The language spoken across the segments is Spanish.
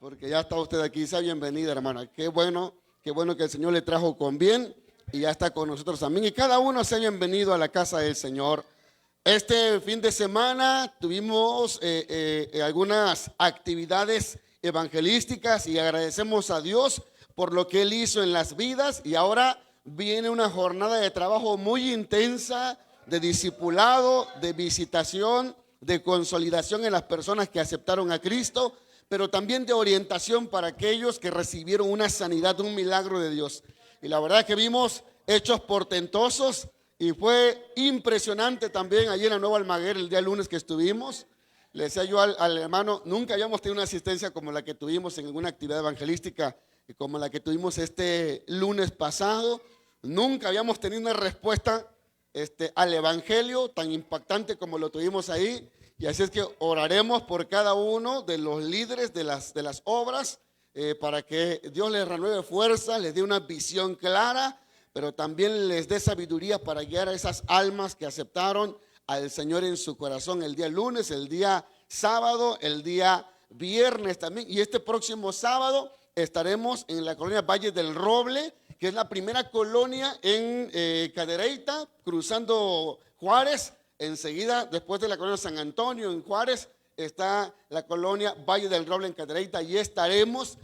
porque ya está usted aquí. Sea bienvenida, hermana. Qué bueno que el Señor le trajo con bien y ya está con nosotros también. Y cada uno sea bienvenido a la casa del Señor. Este fin de semana tuvimos algunas actividades evangelísticas y agradecemos a Dios por lo que Él hizo en las vidas. Y ahora viene una jornada de trabajo muy intensa, de discipulado, de visitación, de consolidación en las personas que aceptaron a Cristo, pero también de orientación para aquellos que recibieron una sanidad, un milagro de Dios. Y la verdad es que vimos hechos portentosos y fue impresionante también allí en la Nueva Almaguer el día lunes que estuvimos. Le decía yo al hermano, nunca habíamos tenido una asistencia como la que tuvimos en alguna actividad evangelística, como la que tuvimos este lunes pasado. Nunca habíamos tenido una respuesta al evangelio tan impactante como lo tuvimos ahí. Y así es que oraremos por cada uno de los líderes de las obras para que Dios les renueve fuerza, les dé una visión clara, pero también les dé sabiduría para guiar a esas almas que aceptaron al Señor en su corazón el día lunes, el día sábado, el día viernes también. Y este próximo sábado estaremos en la colonia Valle del Roble, que es la primera colonia en Cadereyta, cruzando Juárez. Enseguida, después de la colonia San Antonio en Juárez, está la colonia Valle del Roble en Cadereyta. Y estaremos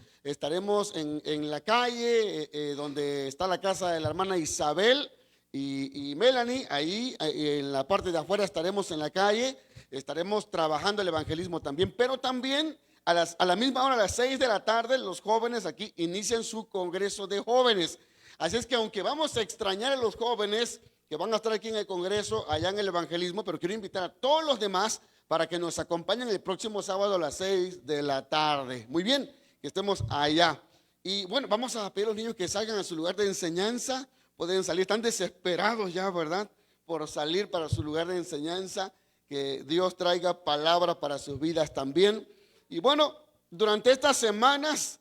en la calle donde está la casa de la hermana Isabel y Melanie. Ahí en la parte de afuera estaremos en la calle, estaremos trabajando el evangelismo también, pero también a la misma hora, a las 6 de la tarde, los jóvenes aquí inician su congreso de jóvenes. Así es que aunque vamos a extrañar a los jóvenes que van a estar aquí en el congreso, allá en el evangelismo, pero quiero invitar a todos los demás para que nos acompañen el próximo sábado a las 6 de la tarde. Muy bien, que estemos allá. Y bueno, vamos a pedir a los niños que salgan a su lugar de enseñanza. Pueden salir, están desesperados ya, ¿verdad?, por salir para su lugar de enseñanza. Que Dios traiga palabra para sus vidas también. Y bueno, durante estas semanas,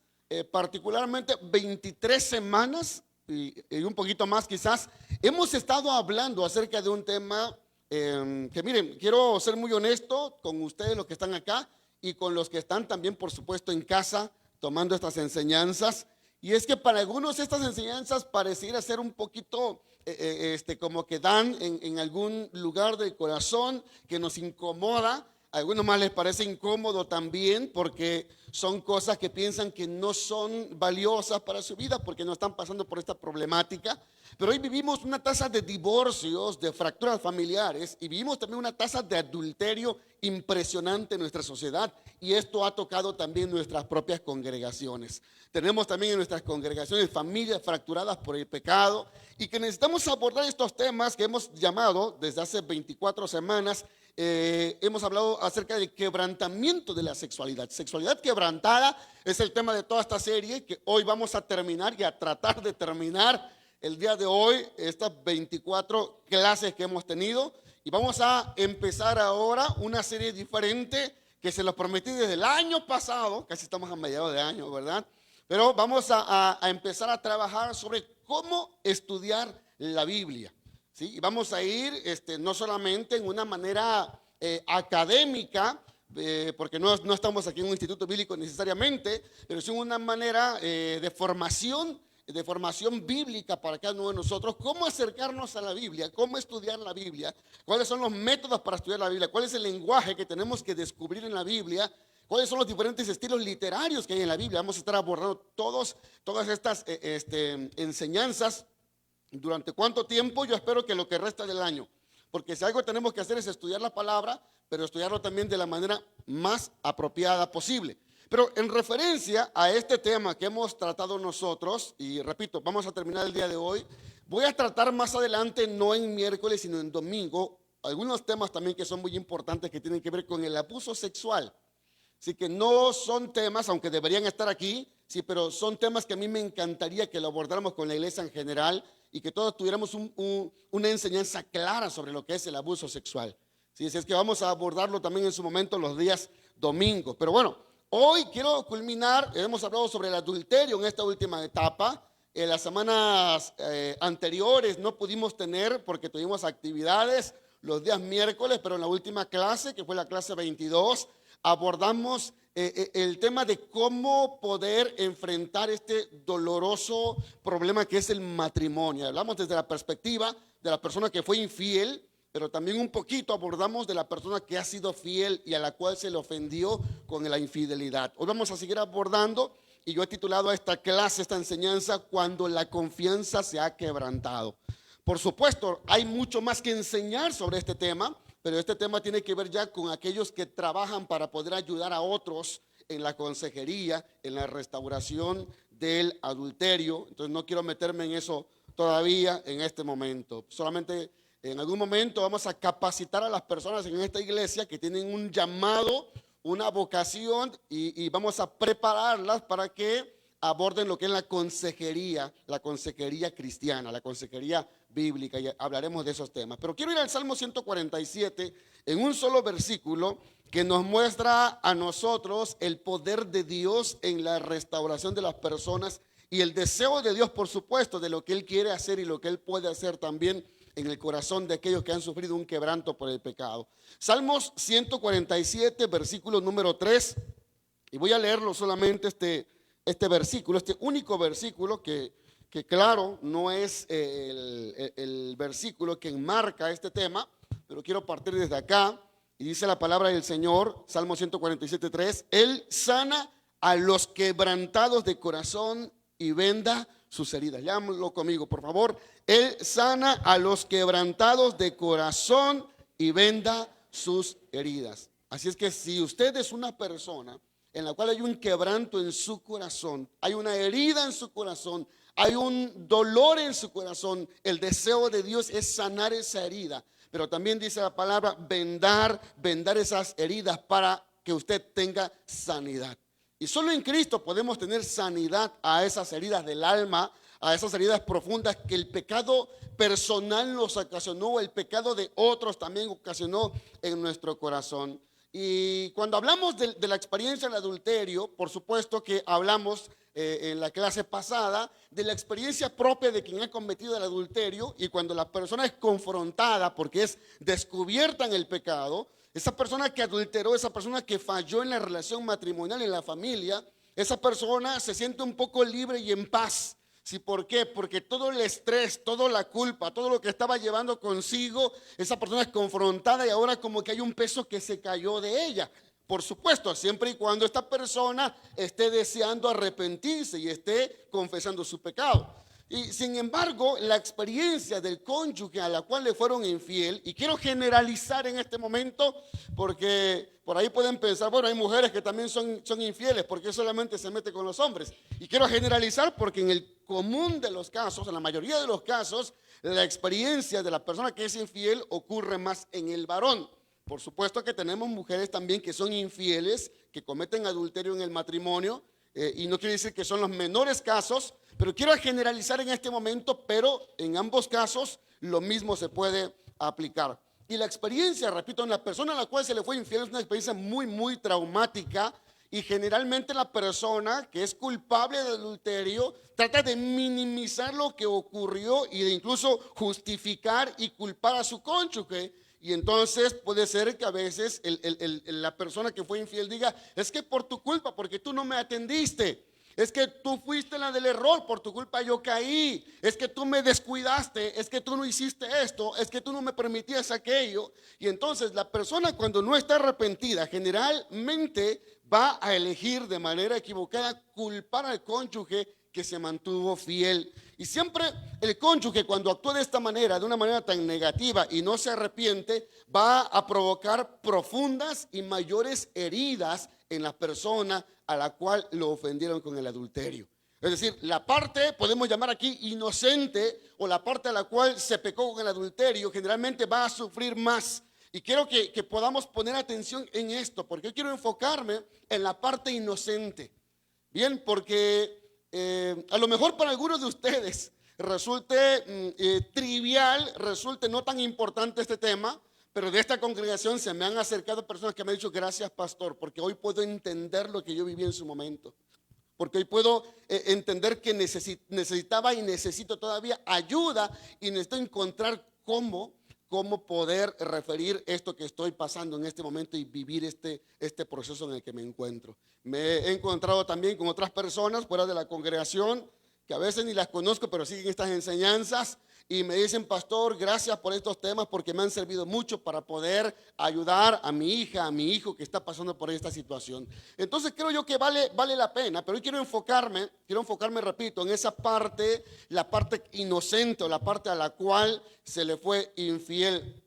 particularmente 23 semanas y un poquito más quizás, hemos estado hablando acerca de un tema que miren, quiero ser muy honesto con ustedes los que están acá y con los que están también por supuesto en casa tomando estas enseñanzas. Y es que para algunos estas enseñanzas pareciera ser un poquito como que dan en algún lugar del corazón que nos incomoda. A algunos más les parece incómodo también porque son cosas que piensan que no son valiosas para su vida porque no están pasando por esta problemática. Pero hoy vivimos una tasa de divorcios, de fracturas familiares y vivimos también una tasa de adulterio impresionante en nuestra sociedad, y esto ha tocado también nuestras propias congregaciones. Tenemos también en nuestras congregaciones familias fracturadas por el pecado y que necesitamos abordar estos temas que hemos llamado desde hace 24 semanas. Hemos hablado acerca del quebrantamiento de la sexualidad. Sexualidad quebrantada es el tema de toda esta serie que hoy vamos a terminar y a tratar de terminar el día de hoy, estas 24 clases que hemos tenido. Y vamos a empezar ahora una serie diferente que se los prometí desde el año pasado, casi estamos a mediados de año, ¿verdad? Pero vamos a empezar a trabajar sobre cómo estudiar la Biblia. ¿Sí? Y vamos a ir no solamente en una manera académica, porque no estamos aquí en un instituto bíblico necesariamente, pero sí en una manera de formación bíblica para cada uno de nosotros. Cómo acercarnos a la Biblia, cómo estudiar la Biblia, cuáles son los métodos para estudiar la Biblia, cuál es el lenguaje que tenemos que descubrir en la Biblia, cuáles son los diferentes estilos literarios que hay en la Biblia. Vamos a estar abordando todas estas enseñanzas. ¿Durante cuánto tiempo? Yo espero que lo que resta del año, porque si algo tenemos que hacer es estudiar la palabra, pero estudiarlo también de la manera más apropiada posible. Pero en referencia a este tema que hemos tratado nosotros, y repito, vamos a terminar el día de hoy, voy a tratar más adelante, no en miércoles, sino en domingo, algunos temas también que son muy importantes que tienen que ver con el abuso sexual. Así que no son temas, aunque deberían estar aquí, sí, pero son temas que a mí me encantaría que lo abordáramos con la iglesia en general y que todos tuviéramos una enseñanza clara sobre lo que es el abuso sexual. Sí, así es que vamos a abordarlo también en su momento los días domingos. Pero bueno, hoy quiero culminar, hemos hablado sobre el adulterio en esta última etapa. En las semanas anteriores no pudimos tener porque tuvimos actividades los días miércoles, pero en la última clase, que fue la clase 22, abordamos el tema de cómo poder enfrentar este doloroso problema que es el matrimonio. Hablamos desde la perspectiva de la persona que fue infiel, pero también un poquito abordamos de la persona que ha sido fiel y a la cual se le ofendió con la infidelidad. Hoy vamos a seguir abordando y yo he titulado a esta clase, esta enseñanza, cuando la confianza se ha quebrantado. Por supuesto, hay mucho más que enseñar sobre este tema, pero este tema tiene que ver ya con aquellos que trabajan para poder ayudar a otros en la consejería, en la restauración del adulterio. Entonces no quiero meterme en eso todavía en este momento. Solamente en algún momento vamos a capacitar a las personas en esta iglesia que tienen un llamado, una vocación y vamos a prepararlas para que aborden lo que es la consejería cristiana, la consejería bíblica, y hablaremos de esos temas. Pero quiero ir al Salmo 147 en un solo versículo que nos muestra a nosotros el poder de Dios en la restauración de las personas y el deseo de Dios, por supuesto, de lo que Él quiere hacer y lo que Él puede hacer también en el corazón de aquellos que han sufrido un quebranto por el pecado. Salmos 147, versículo número 3, y voy a leerlo solamente este versículo, este único versículo que claro, no es el versículo que enmarca este tema, pero quiero partir desde acá. Y dice la palabra del Señor, Salmo 147:3, Él sana a los quebrantados de corazón y venda sus heridas. Léanlo conmigo, por favor. Él sana a los quebrantados de corazón y venda sus heridas. Así es que si usted es una persona en la cual hay un quebranto en su corazón, hay una herida en su corazón, hay un dolor en su corazón, el deseo de Dios es sanar esa herida. Pero también dice la palabra vendar esas heridas para que usted tenga sanidad. Y solo en Cristo podemos tener sanidad a esas heridas del alma, a esas heridas profundas que el pecado personal nos ocasionó, el pecado de otros también ocasionó en nuestro corazón. Y cuando hablamos de la experiencia del adulterio, por supuesto que hablamos en la clase pasada de la experiencia propia de quien ha cometido el adulterio, y cuando la persona es confrontada porque es descubierta en el pecado, esa persona que adulteró, esa persona que falló en la relación matrimonial, en la familia, esa persona se siente un poco libre y en paz. ¿Sí? ¿Por qué? Porque todo el estrés, toda la culpa, todo lo que estaba llevando consigo, esa persona es confrontada y ahora como que hay un peso que se cayó de ella. Por supuesto, siempre y cuando esta persona esté deseando arrepentirse y esté confesando su pecado. Y sin embargo, la experiencia del cónyuge a la cual le fueron infiel, y quiero generalizar en este momento porque por ahí pueden pensar, bueno, hay mujeres que también son infieles, porque solamente se mete con los hombres. Y quiero generalizar porque en el común de los casos, en la mayoría de los casos, la experiencia de la persona que es infiel ocurre más en el varón. Por supuesto que tenemos mujeres también que son infieles, que cometen adulterio en el matrimonio, y no quiere decir que son los menores casos, pero quiero generalizar en este momento, pero en ambos casos lo mismo se puede aplicar. Y la experiencia, repito, en la persona a la cual se le fue infiel es una experiencia muy, muy traumática, y generalmente la persona que es culpable de adulterio trata de minimizar lo que ocurrió y de incluso justificar y culpar a su cónyuge. Y entonces puede ser que a veces la persona que fue infiel diga, es que por tu culpa, porque tú no me atendiste. Es que tú fuiste la del error, por tu culpa yo caí. Es que tú me descuidaste, es que tú no hiciste esto, es que tú no me permitías aquello. Y entonces la persona, cuando no está arrepentida, generalmente va a elegir de manera equivocada culpar al cónyuge que se mantuvo fiel. Y siempre el cónyuge, cuando actúa de esta manera, de una manera tan negativa y no se arrepiente, va a provocar profundas y mayores heridas en la persona a la cual lo ofendieron con el adulterio. Es decir, la parte, podemos llamar aquí inocente, o la parte a la cual se pecó con el adulterio, generalmente va a sufrir más. Y quiero que podamos poner atención en esto, porque yo quiero enfocarme en la parte inocente. Bien, porque a lo mejor para algunos de ustedes resulte trivial, resulte no tan importante este tema, pero de esta congregación se me han acercado personas que me han dicho, gracias pastor, porque hoy puedo entender lo que yo viví en su momento. Porque hoy puedo entender que necesitaba y necesito todavía ayuda y necesito encontrar cómo cómo poder referir esto que estoy pasando en este momento y vivir este proceso en el que me encuentro. Me he encontrado también con otras personas fuera de la congregación que a veces ni las conozco, pero siguen estas enseñanzas y me dicen: pastor, gracias por estos temas porque me han servido mucho para poder ayudar a mi hija, a mi hijo que está pasando por esta situación. Entonces creo yo que vale la pena, pero hoy quiero enfocarme, repito, en esa parte, la parte inocente o la parte a la cual se le fue infiel.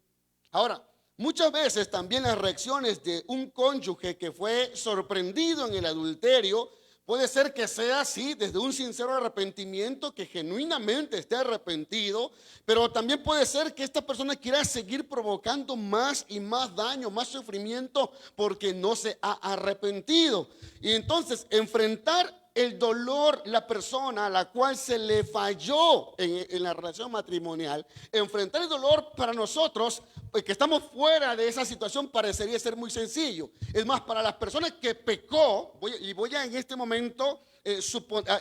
Ahora, muchas veces también las reacciones de un cónyuge que fue sorprendido en el adulterio puede ser que sea así, desde un sincero arrepentimiento, que genuinamente esté arrepentido, pero también puede ser que esta persona quiera seguir provocando más y más daño, más sufrimiento, porque no se ha arrepentido. Y entonces enfrentar el dolor, la persona a la cual se le falló en la relación matrimonial, enfrentar el dolor para nosotros, pues, que estamos fuera de esa situación, parecería ser muy sencillo. Es más, para las personas que pecó, voy a en este momento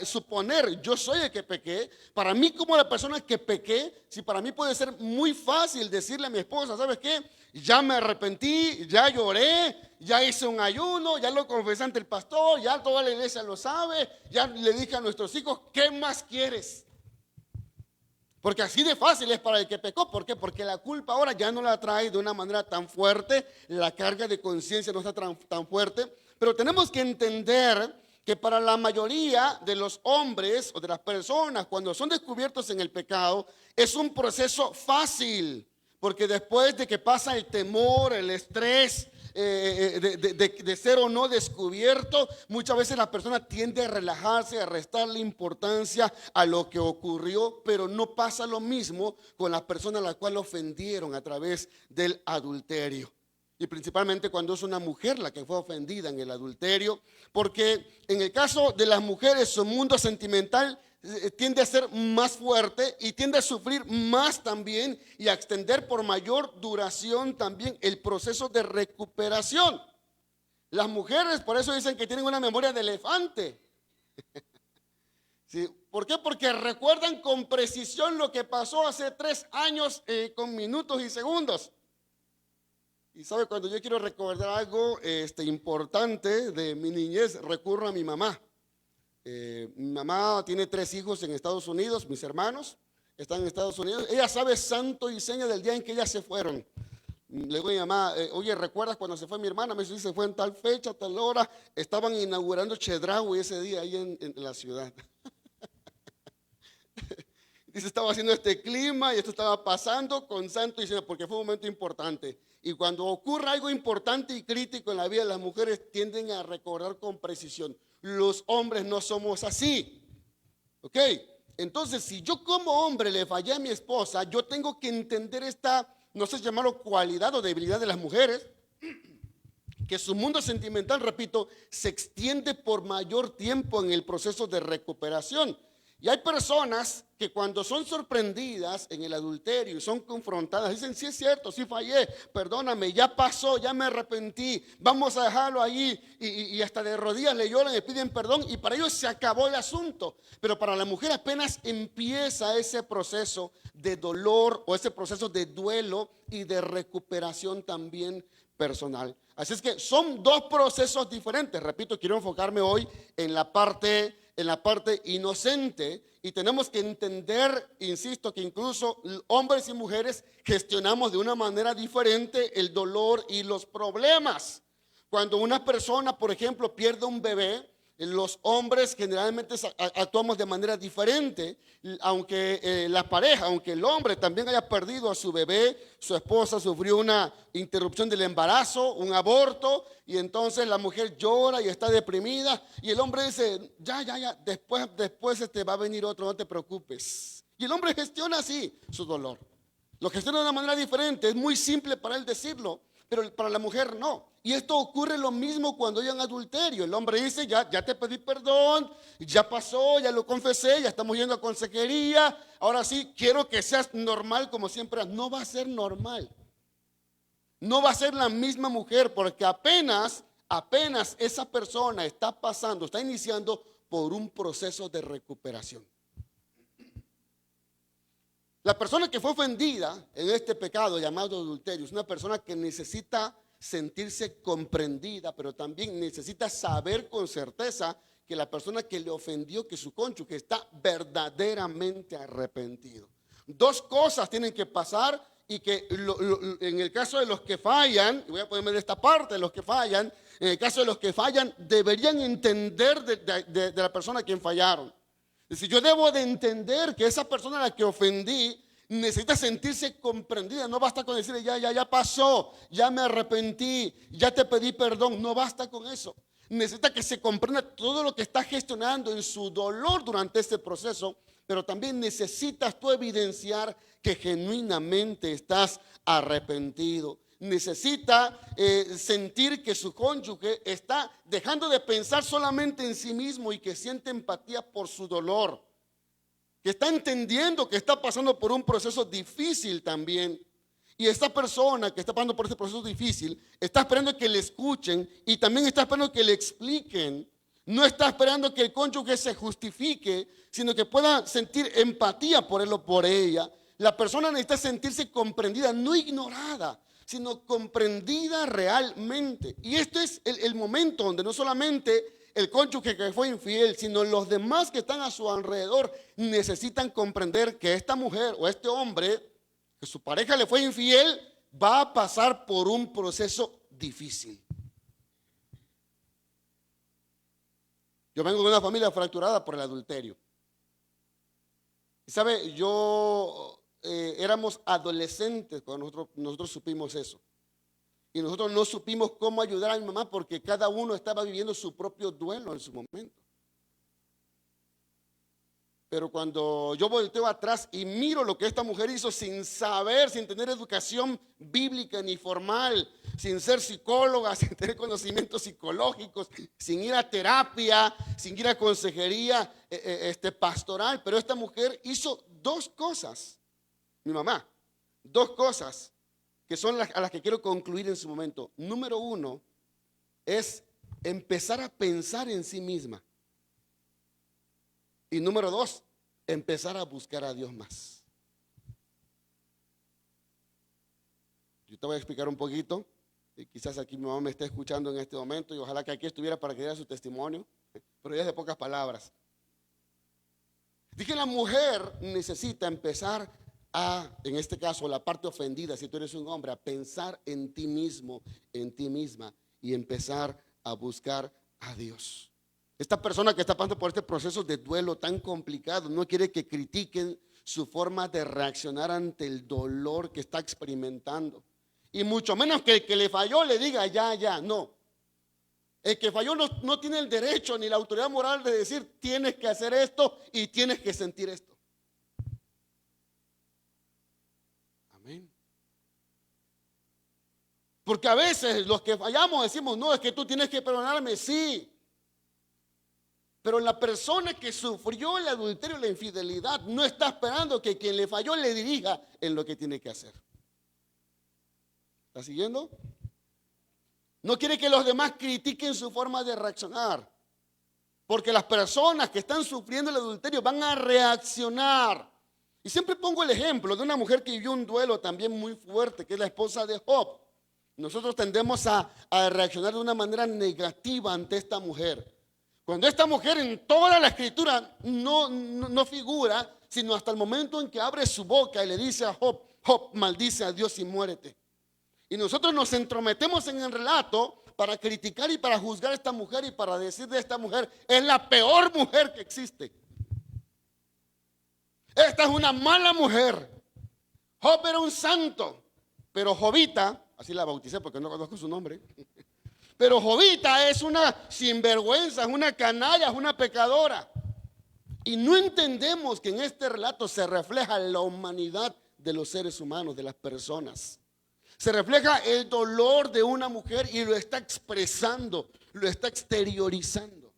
suponer, yo soy el que pequé. Para mí, como la persona que pequé, si para mí puede ser muy fácil decirle a mi esposa: ¿sabes qué? Ya me arrepentí, ya lloré, ya hice un ayuno, ya lo confesé ante el pastor, ya toda la iglesia lo sabe, ya le dije a nuestros hijos: ¿qué más quieres? Porque así de fácil es para el que pecó. ¿Por qué? Porque la culpa ahora ya no la trae de una manera tan fuerte, la carga de conciencia no está tan fuerte. Pero tenemos que entender que para la mayoría de los hombres o de las personas, cuando son descubiertos en el pecado, es un proceso fácil. Porque después de que pasa el temor, el estrés de ser o no descubierto, muchas veces la persona tiende a relajarse, a restarle importancia a lo que ocurrió, pero no pasa lo mismo con la persona a la cual ofendieron a través del adulterio. Y principalmente cuando es una mujer la que fue ofendida en el adulterio, porque en el caso de las mujeres su mundo sentimental tiende a ser más fuerte y tiende a sufrir más también y a extender por mayor duración también el proceso de recuperación. Las mujeres por eso dicen que tienen una memoria de elefante. ¿Sí? ¿Por qué? Porque recuerdan con precisión lo que pasó hace 3 años con minutos y segundos. Y sabe, cuando yo quiero recordar algo importante de mi niñez, recurro a mi mamá. Mi mamá tiene 3 hijos en Estados Unidos, mis hermanos están en Estados Unidos. Ella sabe santo y seña del día en que ellas se fueron. Le digo a mi mamá: oye, ¿recuerdas cuando se fue mi hermana? Me dice: se fue en tal fecha, tal hora. Estaban inaugurando Chedraui ese día ahí en la ciudad. Dice: estaba haciendo este clima y esto estaba pasando con santo y seña, porque fue un momento importante. Y cuando ocurre algo importante y crítico en la vida, las mujeres tienden a recordar con precisión. Los hombres no somos así. ¿Ok? Entonces, si yo como hombre le fallé a mi esposa, yo tengo que entender esta, no sé llamarlo cualidad o debilidad de las mujeres, que su mundo sentimental, repito, se extiende por mayor tiempo en el proceso de recuperación. Y hay personas que cuando son sorprendidas en el adulterio y son confrontadas, dicen: sí es cierto, sí fallé, perdóname, ya pasó, ya me arrepentí, vamos a dejarlo ahí, y hasta de rodillas le lloran y piden perdón, y para ellos se acabó el asunto. Pero para la mujer apenas empieza ese proceso de dolor o ese proceso de duelo y de recuperación también personal. Así es que son 2 procesos diferentes. Repito, quiero enfocarme hoy en la parte inocente, y tenemos que entender, insisto, que incluso hombres y mujeres gestionamos de una manera diferente el dolor y los problemas. Cuando una persona, por ejemplo, pierde un bebé, los hombres generalmente actuamos de manera diferente, aunque la pareja, aunque el hombre también haya perdido a su bebé, su esposa sufrió una interrupción del embarazo, un aborto, y entonces la mujer llora y está deprimida, y el hombre dice: ya, después va a venir otro, no te preocupes. Y el hombre gestiona así su dolor. Lo gestiona de una manera diferente, es muy simple para él decirlo, pero para la mujer no. Y esto ocurre lo mismo cuando hay un adulterio. El hombre dice: ya te pedí perdón, ya pasó, ya lo confesé, ya estamos yendo a consejería, ahora sí quiero que seas normal como siempre. No va a ser normal. No va a ser la misma mujer, porque apenas esa persona está iniciando por un proceso de recuperación. La persona que fue ofendida en este pecado llamado adulterio es una persona que necesita sentirse comprendida, pero también necesita saber con certeza que la persona que le ofendió, que su cónyuge, está verdaderamente arrepentido. Dos cosas tienen que pasar y que en el caso de los que fallan, y voy a ponerme de esta parte, de los que fallan, en el caso de los que fallan, deberían entender de la persona a quien fallaron. Es decir, yo debo de entender que esa persona a la que ofendí necesita sentirse comprendida. No basta con decirle, ya pasó, ya me arrepentí, ya te pedí perdón. No basta con eso. Necesita que se comprenda todo lo que está gestionando en su dolor durante este proceso, pero también necesitas tú evidenciar que genuinamente estás arrepentido. Necesita sentir que su cónyuge está dejando de pensar solamente en sí mismo y que siente empatía por su dolor, que está entendiendo que está pasando por un proceso difícil también. Y esta persona que está pasando por este proceso difícil está esperando que le escuchen y también está esperando que le expliquen. No está esperando que el cónyuge se justifique, sino que pueda sentir empatía por él o por ella. La persona necesita sentirse comprendida, no ignorada, sino comprendida realmente. Y este es el momento donde no solamente el cónyuge que fue infiel, sino los demás que están a su alrededor necesitan comprender que esta mujer o este hombre, que su pareja le fue infiel, va a pasar por un proceso difícil. Yo vengo de una familia fracturada por el adulterio. Y sabe, éramos adolescentes cuando nosotros supimos eso. Y nosotros no supimos cómo ayudar a mi mamá porque cada uno estaba viviendo su propio duelo en su momento. Pero cuando yo volteo atrás y miro lo que esta mujer hizo sin saber, sin tener educación bíblica ni formal, sin ser psicóloga, sin tener conocimientos psicológicos, sin ir a terapia, sin ir a consejería pastoral, pero esta mujer hizo dos cosas, mi mamá, dos cosas que son a las que quiero concluir en su momento. Número uno es empezar a pensar en sí misma. Y número dos, empezar a buscar a Dios más. Yo te voy a explicar un poquito. Y quizás aquí mi mamá me esté escuchando en este momento y ojalá que aquí estuviera para que diera su testimonio, pero ya es de pocas palabras. Dije, la mujer necesita empezar en este caso, la parte ofendida, si tú eres un hombre, a pensar en ti mismo, en ti misma y empezar a buscar a Dios. Esta persona que está pasando por este proceso de duelo tan complicado no quiere que critiquen su forma de reaccionar ante el dolor que está experimentando. Y mucho menos que el que le falló le diga ya, no. El que falló no tiene el derecho ni la autoridad moral de decir tienes que hacer esto y tienes que sentir esto. Amén. Porque a veces los que fallamos decimos, no, es que tú tienes que perdonarme, sí. Pero la persona que sufrió el adulterio y la infidelidad no está esperando que quien le falló le dirija en lo que tiene que hacer. ¿Está siguiendo? No quiere que los demás critiquen su forma de reaccionar. Porque las personas que están sufriendo el adulterio van a reaccionar. Y siempre pongo el ejemplo de una mujer que vivió un duelo también muy fuerte, que es la esposa de Job. Nosotros tendemos a reaccionar de una manera negativa ante esta mujer. Cuando esta mujer en toda la escritura no figura, sino hasta el momento en que abre su boca y le dice a Job, Job, maldice a Dios y muérete. Y nosotros nos entrometemos en el relato para criticar y para juzgar a esta mujer y para decir de esta mujer, es la peor mujer que existe. Esta es una mala mujer. Job era un santo, pero Jobita, así la bauticé porque no conozco su nombre, pero Jobita es una sinvergüenza, es una canalla, es una pecadora. Y no entendemos que en este relato se refleja la humanidad de los seres humanos, de las personas. Se refleja el dolor de una mujer y lo está expresando, lo está exteriorizando.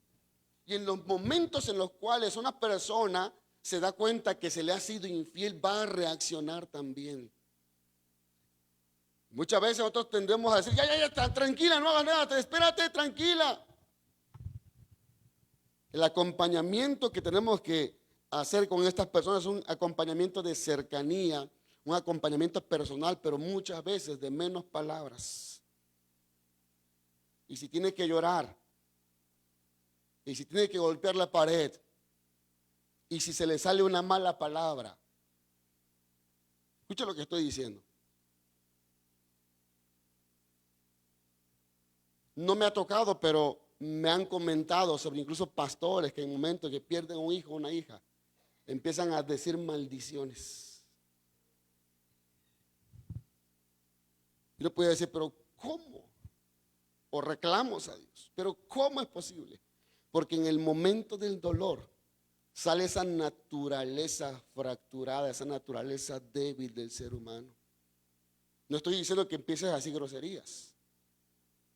Y en los momentos en los cuales una persona se da cuenta que se le ha sido infiel, va a reaccionar también. Muchas veces nosotros tendemos a decir, ya, tranquila, no hagas nada, espérate, tranquila. El acompañamiento que tenemos que hacer con estas personas un acompañamiento de cercanía, un acompañamiento personal, pero muchas veces de menos palabras. Y si tiene que llorar, y si tiene que golpear la pared, y si se le sale una mala palabra, escucha lo que estoy diciendo. No me ha tocado, pero me han comentado sobre incluso pastores que en momentos que pierden un hijo o una hija, empiezan a decir maldiciones. Y uno puede decir, pero ¿cómo? O reclamos a Dios, pero ¿cómo es posible? Porque en el momento del dolor sale esa naturaleza fracturada, esa naturaleza débil del ser humano. No estoy diciendo que empieces a decir groserías,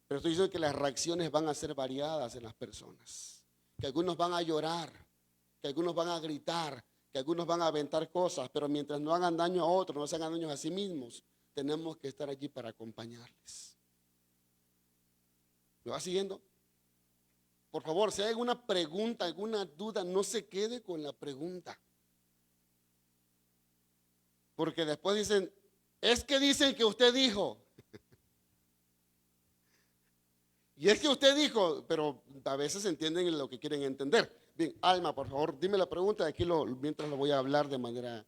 pero estoy diciendo que las reacciones van a ser variadas en las personas. Que algunos van a llorar, que algunos van a gritar, que algunos van a aventar cosas, pero mientras no hagan daño a otros, no se hagan daño a sí mismos, tenemos que estar allí para acompañarles. ¿Me va siguiendo? Por favor, si hay alguna pregunta, alguna duda, no se quede con la pregunta. Porque después dicen, es que dicen que usted dijo. Y es que usted dijo, pero a veces entienden lo que quieren entender. Bien, Alma, por favor, dime la pregunta, aquí mientras lo voy a hablar de manera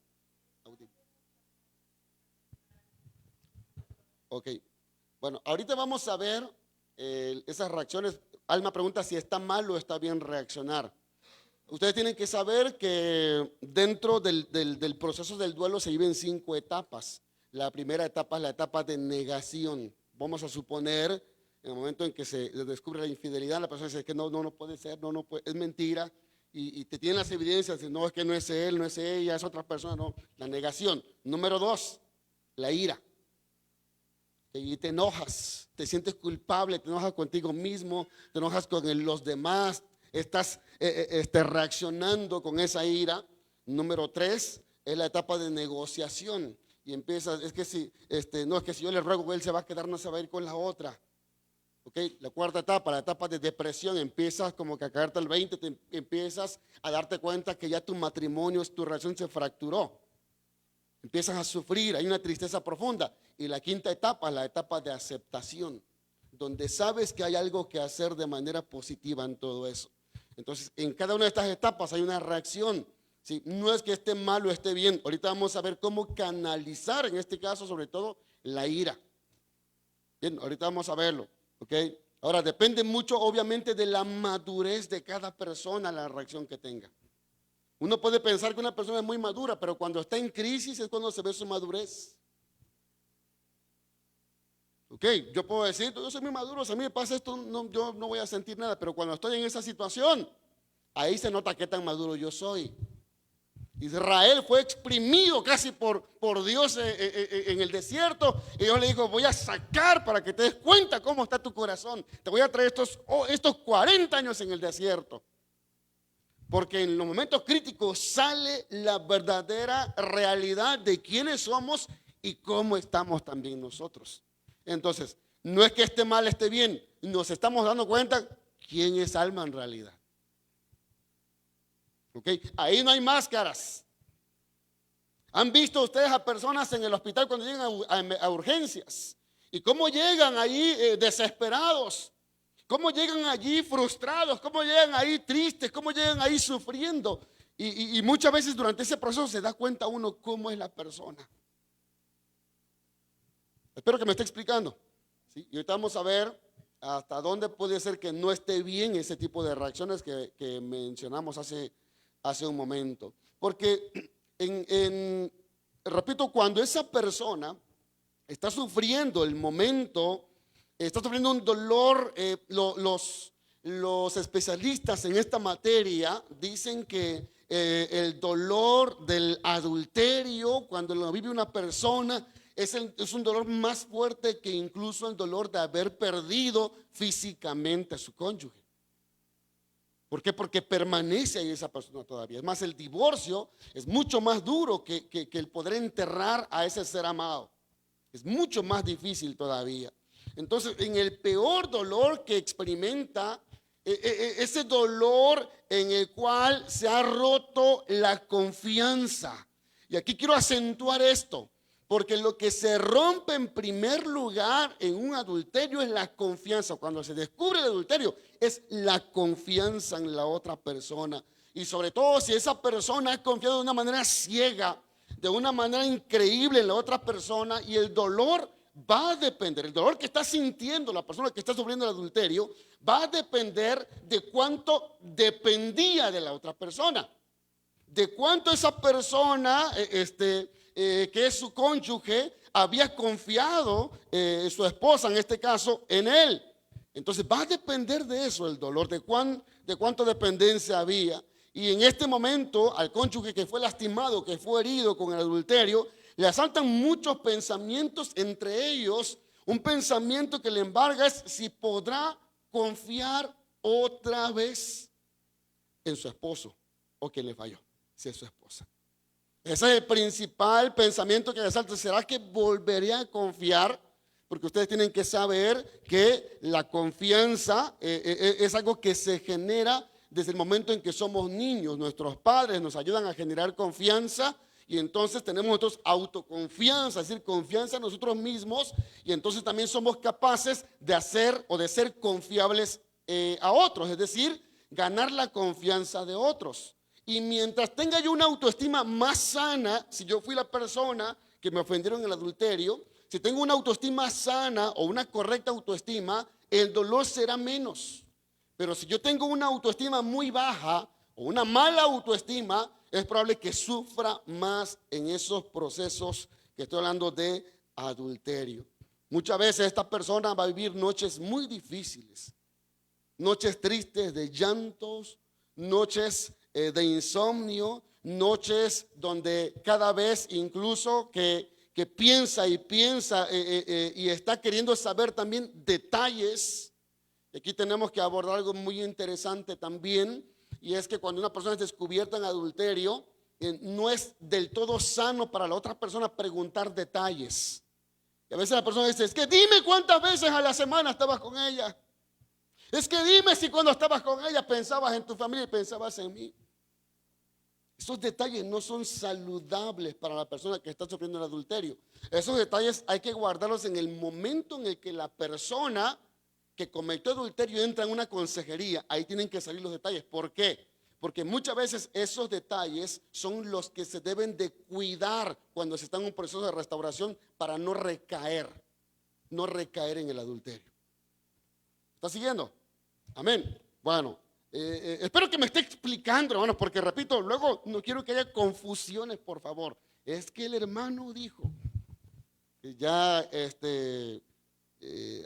audible. Ok, bueno, ahorita vamos a ver esas reacciones. Alma pregunta si está mal o está bien reaccionar. Ustedes tienen que saber que dentro del proceso del duelo se viven 5 etapas. La primera etapa es la etapa de negación. Vamos a suponer, en el momento en que se descubre la infidelidad, la persona dice que no puede ser, no puede, es mentira, y te tienen las evidencias, no, es que no es él, no es ella, es otra persona, no. La negación. Número 2, la ira. Y te enojas, te sientes culpable, te enojas contigo mismo, te enojas con los demás, estás reaccionando con esa ira. Número 3 es la etapa de negociación. Y empiezas, es que si, no, es que si yo le ruego, él se va a quedar, no se va a ir con la otra. Okay. La cuarta etapa, la etapa de depresión, empiezas como que a caerte al 20, empiezas a darte cuenta que ya tu matrimonio, tu relación se fracturó. Empiezas a sufrir, hay una tristeza profunda. Y la quinta etapa, la etapa de aceptación, donde sabes que hay algo que hacer de manera positiva en todo eso. Entonces, en cada una de estas etapas hay una reacción. ¿Sí? No es que esté mal o esté bien. Ahorita vamos a ver cómo canalizar, en este caso, sobre todo, la ira. Bien, ahorita vamos a verlo. ¿Ok? Ahora, depende mucho, obviamente, de la madurez de cada persona, la reacción que tenga. Uno puede pensar que una persona es muy madura, pero cuando está en crisis es cuando se ve su madurez. Ok, yo puedo decir, yo soy muy maduro, si a mí me pasa esto, yo no voy a sentir nada, pero cuando estoy en esa situación, ahí se nota qué tan maduro yo soy. Israel fue exprimido casi por Dios en el desierto, y Dios le dijo, voy a sacar para que te des cuenta cómo está tu corazón. Te voy a traer estos 40 años en el desierto. Porque en los momentos críticos sale la verdadera realidad de quiénes somos y cómo estamos también nosotros. Entonces, no es que esté mal, esté bien. Nos estamos dando cuenta quién es Alma en realidad. ¿Ok? Ahí no hay máscaras. ¿Han visto ustedes a personas en el hospital cuando llegan a urgencias? ¿Y cómo llegan ahí desesperados? ¿Cómo llegan allí frustrados? ¿Cómo llegan ahí tristes? ¿Cómo llegan ahí sufriendo? Y muchas veces durante ese proceso se da cuenta uno cómo es la persona. Espero que me esté explicando. ¿Sí? Y ahorita vamos a ver hasta dónde puede ser que no esté bien ese tipo de reacciones que mencionamos hace un momento. Porque, repito, cuando esa persona está sufriendo el momento, está sufriendo un dolor, los especialistas en esta materia dicen que el dolor del adulterio, cuando lo vive una persona, es un dolor más fuerte que incluso el dolor de haber perdido físicamente a su cónyuge. ¿Por qué? Porque permanece ahí esa persona todavía. Es más, el divorcio es mucho más duro que el poder enterrar a ese ser amado. Es mucho más difícil todavía. Entonces, en el peor dolor que experimenta ese dolor en el cual se ha roto la confianza. Y aquí quiero acentuar esto, porque lo que se rompe en primer lugar en un adulterio es la confianza. Cuando se descubre el adulterio es la confianza en la otra persona. Y sobre todo si esa persona ha confiado de una manera ciega, de una manera increíble en la otra persona, y el dolor va a depender, el dolor que está sintiendo la persona que está sufriendo el adulterio va a depender de cuánto dependía de la otra persona, de cuánto esa persona, que es su cónyuge, había confiado, su esposa en este caso, en él. Entonces va a depender de eso el dolor, de cuánta dependencia había. Y en este momento al cónyuge que fue lastimado, que fue herido con el adulterio, le asaltan muchos pensamientos, entre ellos un pensamiento que le embarga es si podrá confiar otra vez en su esposo o que le falló, si es su esposa. Ese es el principal pensamiento que le asalta. ¿Será que volvería a confiar? Porque ustedes tienen que saber que la confianza es algo que se genera desde el momento en que somos niños. Nuestros padres nos ayudan a generar confianza y entonces tenemos nosotros autoconfianza, es decir, confianza en nosotros mismos, y entonces también somos capaces de hacer o de ser confiables a otros, es decir, ganar la confianza de otros. Y mientras tenga yo una autoestima más sana, si yo fui la persona que me ofendieron en el adulterio, si tengo una autoestima sana o una correcta autoestima, el dolor será menos. Pero si yo tengo una autoestima muy baja o una mala autoestima, es probable que sufra más en esos procesos que estoy hablando de adulterio. Muchas veces esta persona va a vivir noches muy difíciles, noches tristes de llantos, noches de insomnio, noches donde cada vez incluso que piensa y piensa y está queriendo saber también detalles. Aquí tenemos que abordar algo muy interesante también, y es que cuando una persona es descubierta en adulterio, no es del todo sano para la otra persona preguntar detalles. Y a veces la persona dice, es que dime cuántas veces a la semana estabas con ella. Es que dime si cuando estabas con ella pensabas en tu familia y pensabas en mí. Esos detalles no son saludables para la persona que está sufriendo el adulterio. Esos detalles hay que guardarlos en el momento en el que la persona que cometió adulterio entra en una consejería. Ahí tienen que salir los detalles. ¿Por qué? Porque muchas veces esos detalles son los que se deben de cuidar cuando se está en un proceso de restauración para no recaer en el adulterio. ¿Está siguiendo? Amén. Bueno, espero que me esté explicando, hermanos, porque repito, luego no quiero que haya confusiones, por favor. Es que el hermano dijo que ya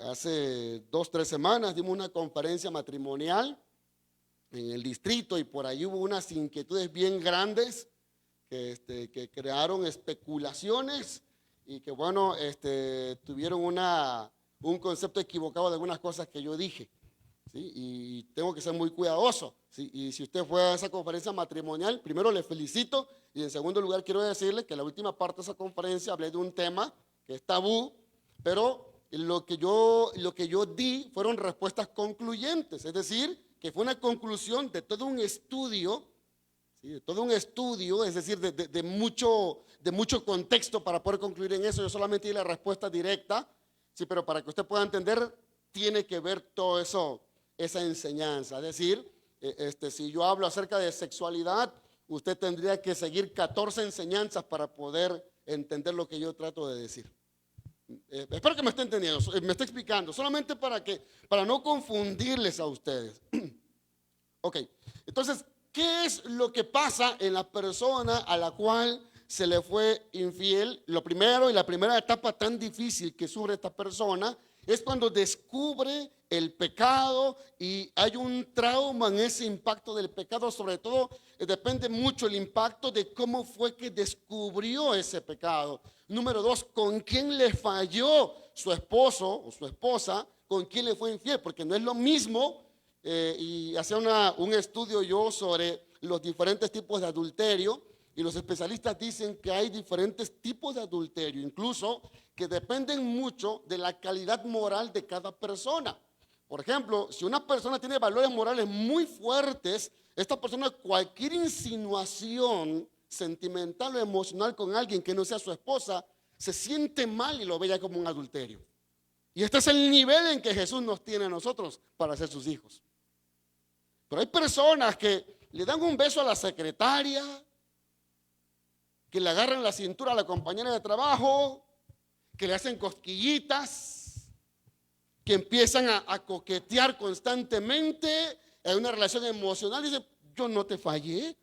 hace 2, 3 semanas dimos una conferencia matrimonial en el distrito y por ahí hubo unas inquietudes bien grandes que crearon especulaciones y que bueno, tuvieron un concepto equivocado de algunas cosas que yo dije, ¿sí? Y tengo que ser muy cuidadoso, ¿sí? Y si usted fue a esa conferencia matrimonial, primero le felicito y en segundo lugar quiero decirle que en la última parte de esa conferencia hablé de un tema que es tabú, pero lo que yo di fueron respuestas concluyentes, es decir, que fue una conclusión de todo un estudio, ¿sí? De todo un estudio, es decir, de mucho contexto para poder concluir en eso. Yo solamente di la respuesta directa, sí, pero para que usted pueda entender, tiene que ver todo eso, esa enseñanza. Es decir, si yo hablo acerca de sexualidad, usted tendría que seguir 14 enseñanzas para poder entender lo que yo trato de decir. Espero que me esté entendiendo, me esté explicando, solamente para no confundirles a ustedes. Ok, entonces, ¿qué es lo que pasa en la persona a la cual se le fue infiel? Lo primero y la primera etapa tan difícil que sufre esta persona es cuando descubre el pecado y hay un trauma en ese impacto del pecado. Sobre todo depende mucho el impacto de cómo fue que descubrió ese pecado. Número 2, ¿con quién le falló su esposo o su esposa? ¿Con quién le fue infiel? Porque no es lo mismo, y hacía un estudio yo sobre los diferentes tipos de adulterio, y los especialistas dicen que hay diferentes tipos de adulterio, incluso que dependen mucho de la calidad moral de cada persona. Por ejemplo, si una persona tiene valores morales muy fuertes, esta persona cualquier insinuación sentimental o emocional con alguien que no sea su esposa, se siente mal y lo ve ya como un adulterio. Y este es el nivel en que Jesús nos tiene a nosotros para ser sus hijos. Pero hay personas que le dan un beso a la secretaria, que le agarran la cintura a la compañera de trabajo, que le hacen cosquillitas, que empiezan a coquetear constantemente en una relación emocional. Dice, yo no te fallé,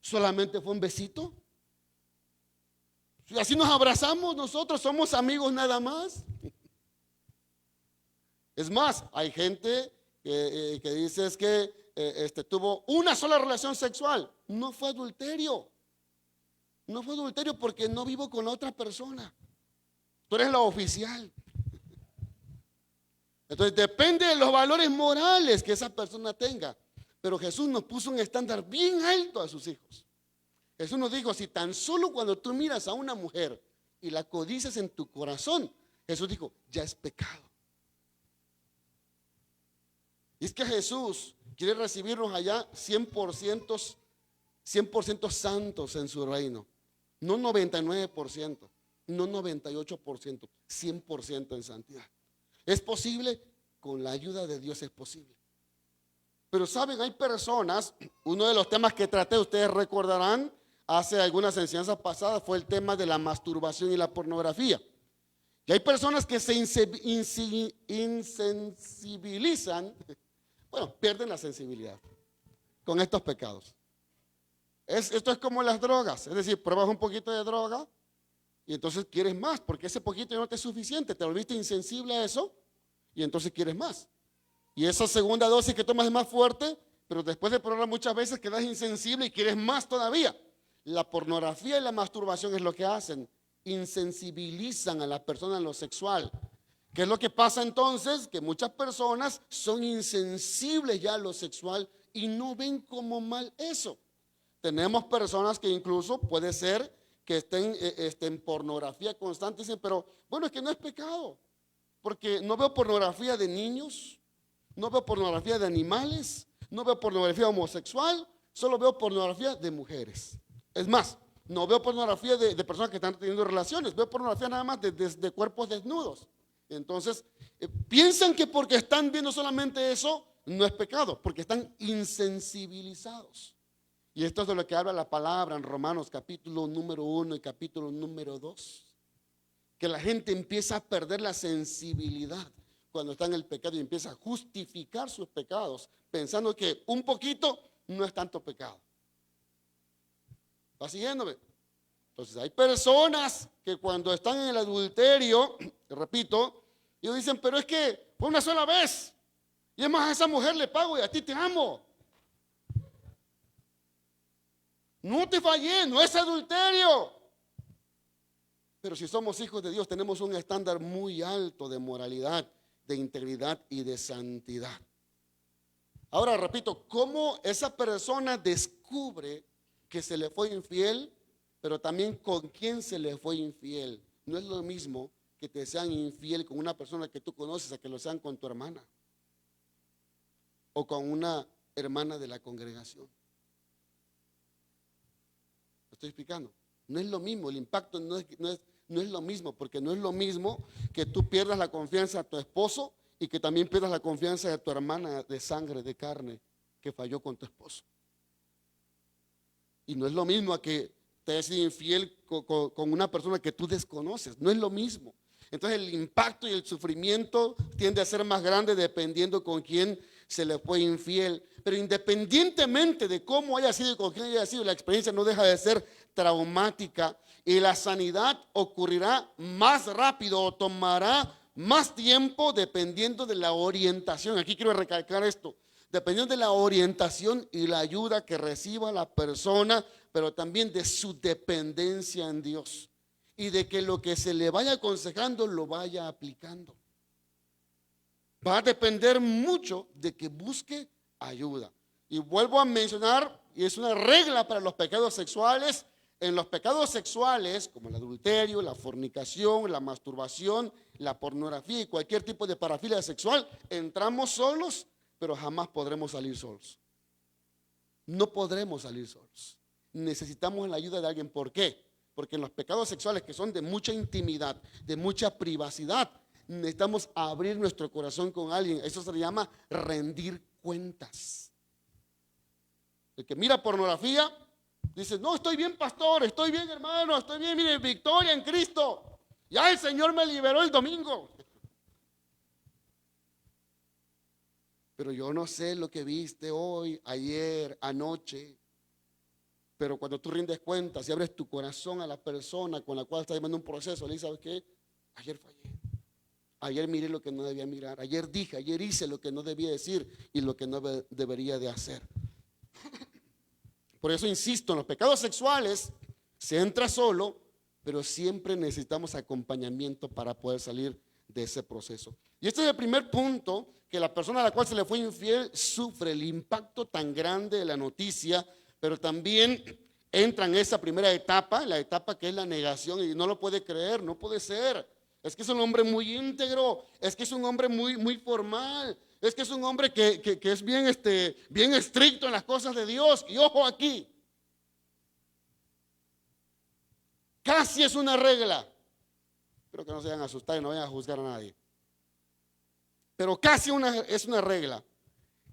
solamente fue un besito. Y así nos abrazamos nosotros, somos amigos nada más. Es más, hay gente que dice es que tuvo una sola relación sexual. No fue adulterio. No fue adulterio porque no vivo con la otra persona. Tú eres la oficial. Entonces depende de los valores morales que esa persona tenga. Pero Jesús nos puso un estándar bien alto a sus hijos. Jesús nos dijo, si tan solo cuando tú miras a una mujer y la codicias en tu corazón, Jesús dijo, ya es pecado. Y es que Jesús quiere recibirnos allá 100% santos en su reino. No 99%, no 98%, 100% en santidad. ¿Es posible? Con la ayuda de Dios es posible. Pero saben, hay personas, uno de los temas que traté, ustedes recordarán, hace algunas enseñanzas pasadas, fue el tema de la masturbación y la pornografía. Y hay personas que se insensibilizan, bueno, pierden la sensibilidad con estos pecados. Esto es como las drogas, es decir, pruebas un poquito de droga y entonces quieres más, porque ese poquito ya no te es suficiente, te volviste insensible a eso y entonces quieres más. Y esa segunda dosis que tomas es más fuerte, pero después de probar muchas veces quedas insensible y quieres más todavía. La pornografía y la masturbación es lo que hacen, insensibilizan a la persona en lo sexual. ¿Qué es lo que pasa entonces? Que muchas personas son insensibles ya a lo sexual y no ven como mal eso. Tenemos personas que incluso puede ser que estén en pornografía constante y dicen, pero bueno, es que no es pecado, porque no veo pornografía de niños, no veo pornografía de animales, no veo pornografía homosexual, solo veo pornografía de mujeres. Es más, no veo pornografía de personas que están teniendo relaciones, veo pornografía nada más de cuerpos desnudos. Entonces, piensan que porque están viendo solamente eso, no es pecado, porque están insensibilizados. Y esto es de lo que habla la palabra en Romanos capítulo número 1 y capítulo número 2. Que la gente empieza a perder la sensibilidad cuando está en el pecado y empieza a justificar sus pecados, pensando que un poquito no es tanto pecado. ¿Va siguiéndome? Entonces hay personas que cuando están en el adulterio, repito, ellos dicen, pero es que fue una sola vez. Y es más, a esa mujer le pago y a ti te amo. No te fallé, no es adulterio. Pero si somos hijos de Dios, tenemos un estándar muy alto de moralidad, de integridad y de santidad. Ahora repito, ¿cómo esa persona descubre que se le fue infiel, pero también con quién se le fue infiel? No es lo mismo que te sean infiel con una persona que tú conoces a que lo sean con tu hermana o con una hermana de la congregación. ¿Me estoy explicando? No es lo mismo, el impacto no es lo mismo, porque no es lo mismo que tú pierdas la confianza de tu esposo y que también pierdas la confianza de tu hermana de sangre, de carne, que falló con tu esposo. Y no es lo mismo a que te hayas sido infiel con una persona que tú desconoces, no es lo mismo. Entonces el impacto y el sufrimiento tiende a ser más grande dependiendo con quién se le fue infiel. Pero independientemente de cómo haya sido y con quién haya sido, la experiencia no deja de ser traumática y la sanidad ocurrirá más rápido o tomará más tiempo dependiendo de la orientación. Aquí quiero recalcar esto. Dependiendo de la orientación y la ayuda que reciba la persona, pero también de su dependencia en Dios y de que lo que se le vaya aconsejando lo vaya aplicando. Va a depender mucho de que busque ayuda. Y vuelvo a mencionar, y es una regla para los pecados sexuales, En los pecados sexuales, como el adulterio, la fornicación, la masturbación, la pornografía y cualquier tipo de parafilia sexual, entramos solos, pero jamás podremos salir solos. No podremos salir solos. Necesitamos la ayuda de alguien. ¿Por qué? Porque en los pecados sexuales, que son de mucha intimidad, de mucha privacidad, necesitamos abrir nuestro corazón con alguien. Eso se le llama rendir cuentas. El que mira pornografía dice: no, estoy bien, pastor, estoy bien, hermano, estoy bien, mire, victoria en Cristo. Ya el Señor me liberó el domingo. Pero yo no sé lo que viste hoy, ayer, anoche. Pero cuando tú rindes cuentas y abres tu corazón a la persona con la cual estás llevando un proceso, le dices: ¿sabes qué? Ayer fallé. Ayer miré lo que no debía mirar. Ayer dije, ayer hice lo que no debía decir y lo que no debería de hacer. Por eso insisto, en los pecados sexuales se entra solo, pero siempre necesitamos acompañamiento para poder salir de ese proceso. Y este es el primer punto, que la persona a la cual se le fue infiel sufre el impacto tan grande de la noticia, pero también entra en esa primera etapa, la etapa que es la negación, y no lo puede creer, no puede ser. Es que es un hombre muy íntegro, es que es un hombre muy formal, es que es un hombre que es bien estricto en las cosas de Dios. Y ojo aquí, casi es una regla. Espero que no se vayan a asustar y no vayan a juzgar a nadie. Pero casi es una regla.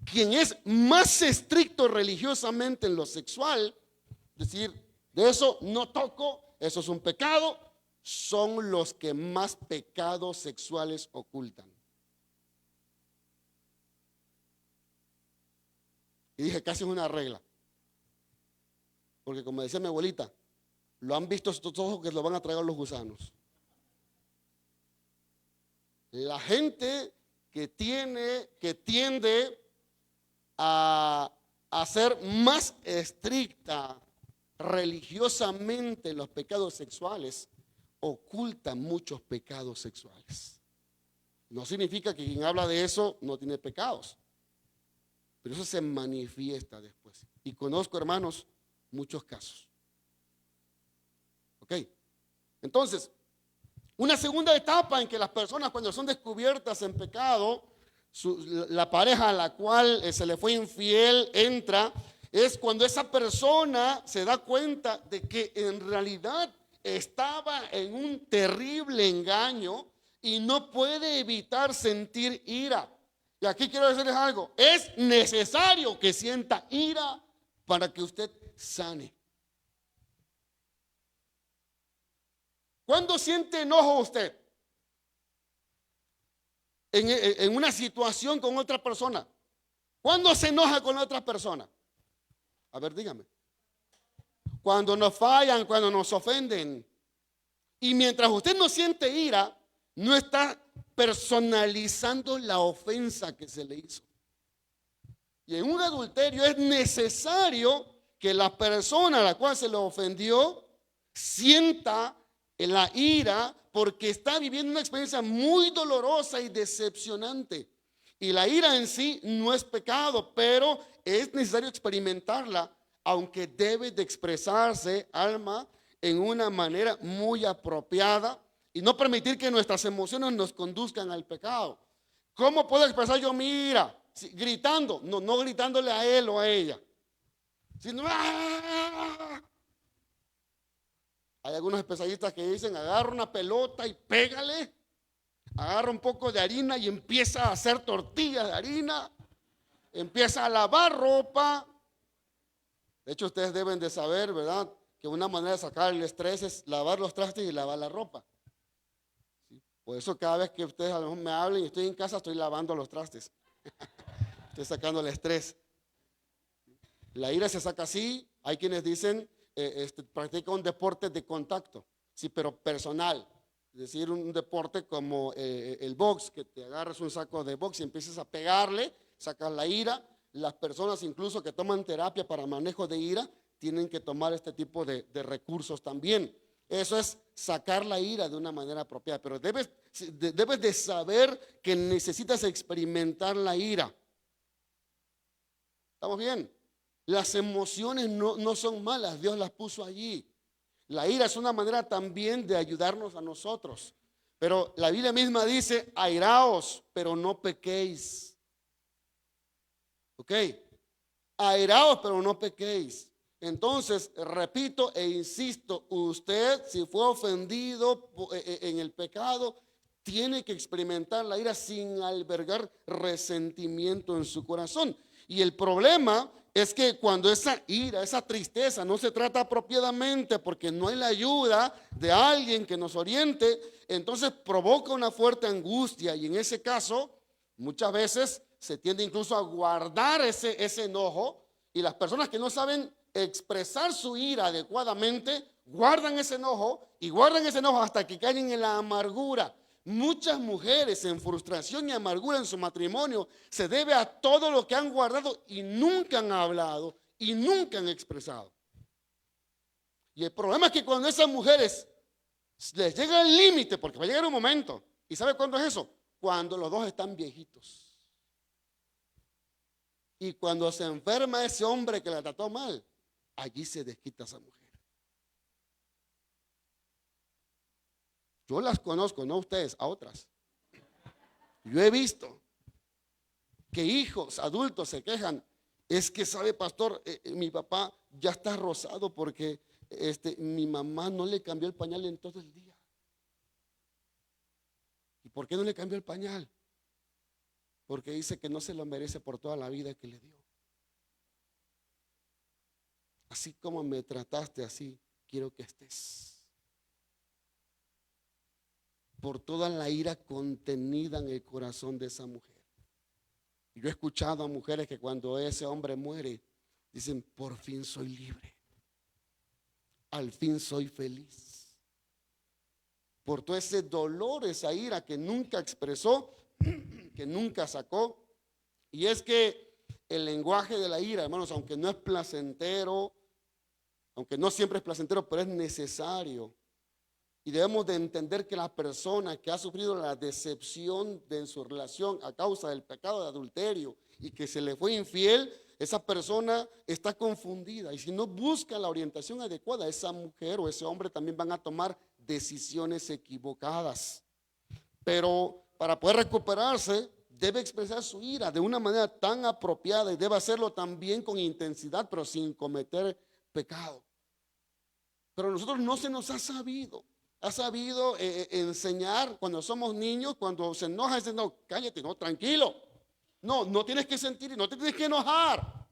Quien es más estricto religiosamente en lo sexual, es decir, de eso no toco, eso es un pecado, son los que más pecados sexuales ocultan. Y dije, casi es una regla. Porque como decía mi abuelita, lo han visto estos ojos que lo van a tragar los gusanos. La gente que tiende a ser más estricta religiosamente en los pecados sexuales, oculta muchos pecados sexuales. No significa que quien habla de eso no tiene pecados, pero eso se manifiesta después. Y conozco, hermanos, muchos casos. ¿Ok? Entonces, una segunda etapa en que las personas, cuando son descubiertas en pecado, la pareja a la cual se le fue infiel entra, es cuando esa persona se da cuenta de que en realidad estaba en un terrible engaño y no puede evitar sentir ira. Y aquí quiero decirles algo: es necesario que sienta ira para que usted sane. ¿Cuándo siente enojo usted? En una situación con otra persona. ¿Cuándo se enoja con otra persona? A ver, dígame. Cuando nos fallan, cuando nos ofenden. Y mientras usted no siente ira, no está personalizando la ofensa que se le hizo. Y en un adulterio es necesario que la persona a la cual se le ofendió sienta la ira, porque está viviendo una experiencia muy dolorosa y decepcionante. Y la ira en sí no es pecado, pero es necesario experimentarla, aunque debe de expresarse, alma, en una manera muy apropiada y no permitir que nuestras emociones nos conduzcan al pecado. ¿Cómo puedo expresar yo mi ira? Sí, gritando, no gritándole a él o a ella, sino ¡ah! Hay algunos especialistas que dicen: agarra una pelota y pégale, agarra un poco de harina y empieza a hacer tortillas de harina, empieza a lavar ropa. De hecho, ustedes deben de saber, ¿verdad?, que una manera de sacar el estrés es lavar los trastes y lavar la ropa. ¿Sí? Por eso cada vez que ustedes a lo mejor me hablen y estoy en casa, estoy lavando los trastes. Estoy sacando el estrés. La ira se saca así. Hay quienes dicen, practica un deporte de contacto, sí, pero personal. Es decir, un deporte como el box, que te agarras un saco de box y empiezas a pegarle, sacas la ira. Las personas incluso que toman terapia para manejo de ira tienen que tomar este tipo de recursos también. Eso es sacar la ira de una manera apropiada, pero debes de saber que necesitas experimentar la ira. ¿Estamos bien? Las emociones no son malas, Dios las puso allí. La ira es una manera también de ayudarnos a nosotros. Pero la Biblia misma dice, airaos, pero no pequéis. ¿Ok? Airaos, pero no pequéis. Entonces, repito e insisto, usted si fue ofendido en el pecado, tiene que experimentar la ira sin albergar resentimiento en su corazón. Y el problema es que cuando esa ira, esa tristeza no se trata apropiadamente porque no hay la ayuda de alguien que nos oriente, entonces provoca una fuerte angustia y en ese caso muchas veces se tiende incluso a guardar ese enojo y las personas que no saben expresar su ira adecuadamente guardan ese enojo y guardan ese enojo hasta que caen en la amargura. Muchas mujeres en frustración y amargura en su matrimonio se debe a todo lo que han guardado y nunca han hablado y nunca han expresado. Y el problema es que cuando esas mujeres les llega el límite, porque va a llegar un momento, ¿y sabe cuándo es eso? Cuando los dos están viejitos. Y cuando se enferma ese hombre que la trató mal, allí se desquita esa mujer. Yo las conozco, no a ustedes, a otras. Yo he visto que hijos adultos se quejan. Es que sabe, pastor, mi papá ya está rosado porque mi mamá no le cambió el pañal en todo el día. ¿Y por qué no le cambió el pañal? Porque dice que no se lo merece por toda la vida que le dio. Así como me trataste, así quiero que estés. Por toda la ira contenida en el corazón de esa mujer. Yo he escuchado a mujeres que cuando ese hombre muere, dicen, por fin soy libre. Al fin soy feliz. Por todo ese dolor, esa ira que nunca expresó, que nunca sacó. Y es que el lenguaje de la ira, hermanos, aunque no es placentero, aunque no siempre es placentero, pero es necesario. Y debemos de entender que la persona que ha sufrido la decepción de su relación a causa del pecado de adulterio y que se le fue infiel, esa persona está confundida. Y si no busca la orientación adecuada, esa mujer o ese hombre también van a tomar decisiones equivocadas. Pero para poder recuperarse, debe expresar su ira de una manera tan apropiada y debe hacerlo también con intensidad, pero sin cometer pecado. Pero a nosotros no se nos ha sabido enseñar cuando somos niños, cuando se enoja, dice, no, cállate, no, tranquilo. No, no tienes que sentir y no te tienes que enojar.